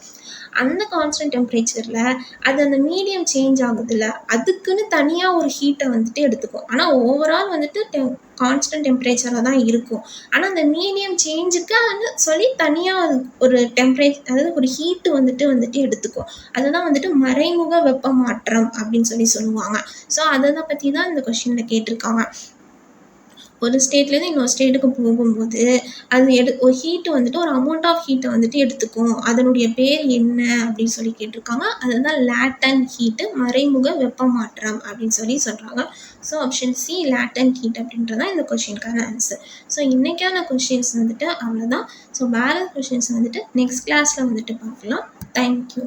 அந்த கான்ஸ்டன்ட் டெம்பரேச்சரில் அது அந்த மீடியம் சேஞ்ச் ஆகுதுல்ல, அதுக்குன்னு தனியாக ஒரு ஹீட்டை வந்துட்டு எடுத்துக்கும். ஆனால் ஓவரால் வந்துட்டு கான்ஸ்டன்ட் டெம்பரேச்சராக தான் இருக்கும். ஆனால் அந்த மீடியம் சேஞ்சுக்கு சொல்லி தனியாக ஒரு டெம்பரேச்சர், அதாவது ஒரு ஹீட்டு வந்துட்டு எடுத்துக்கும். அதுதான் வந்துட்டு மறைமுக வெப்ப மாற்றம் அப்படின்னு சொல்லி சொல்லுவாங்க. ஸோ அதை பற்றி தான் இந்த கொஷினில் கேட்டிருக்காங்க. ஒரு ஸ்டேட்லேருந்து இன்னொரு ஸ்டேட்டுக்கு போகும்போது அது ஒரு ஹீட் வந்துட்டு ஒரு அமௌண்ட் ஆஃப் ஹீட்டை வந்துட்டு எடுத்துக்கும். அதனுடைய பேர் என்ன அப்படின்னு சொல்லி கேட்டிருக்காங்க. அதுதான் லேட்டன் ஹீட்டு, மறைமுக வெப்பமாற்றம் அப்படின்னு சொல்லி சொல்கிறாங்க. ஸோ ஆப்ஷன் சி லேட்டன் ஹீட் அப்படின்றதான் இந்த கொஷினுக்கான ஆன்சர். ஸோ இன்றைக்கான கொஷின்ஸ் வந்துட்டு அவ்வளோதான். ஸோ பேலன்ஸ் கொஷின்ஸ் வந்துட்டு நெக்ஸ்ட் கிளாஸில் வந்துட்டு பார்க்கலாம். தேங்க்யூ.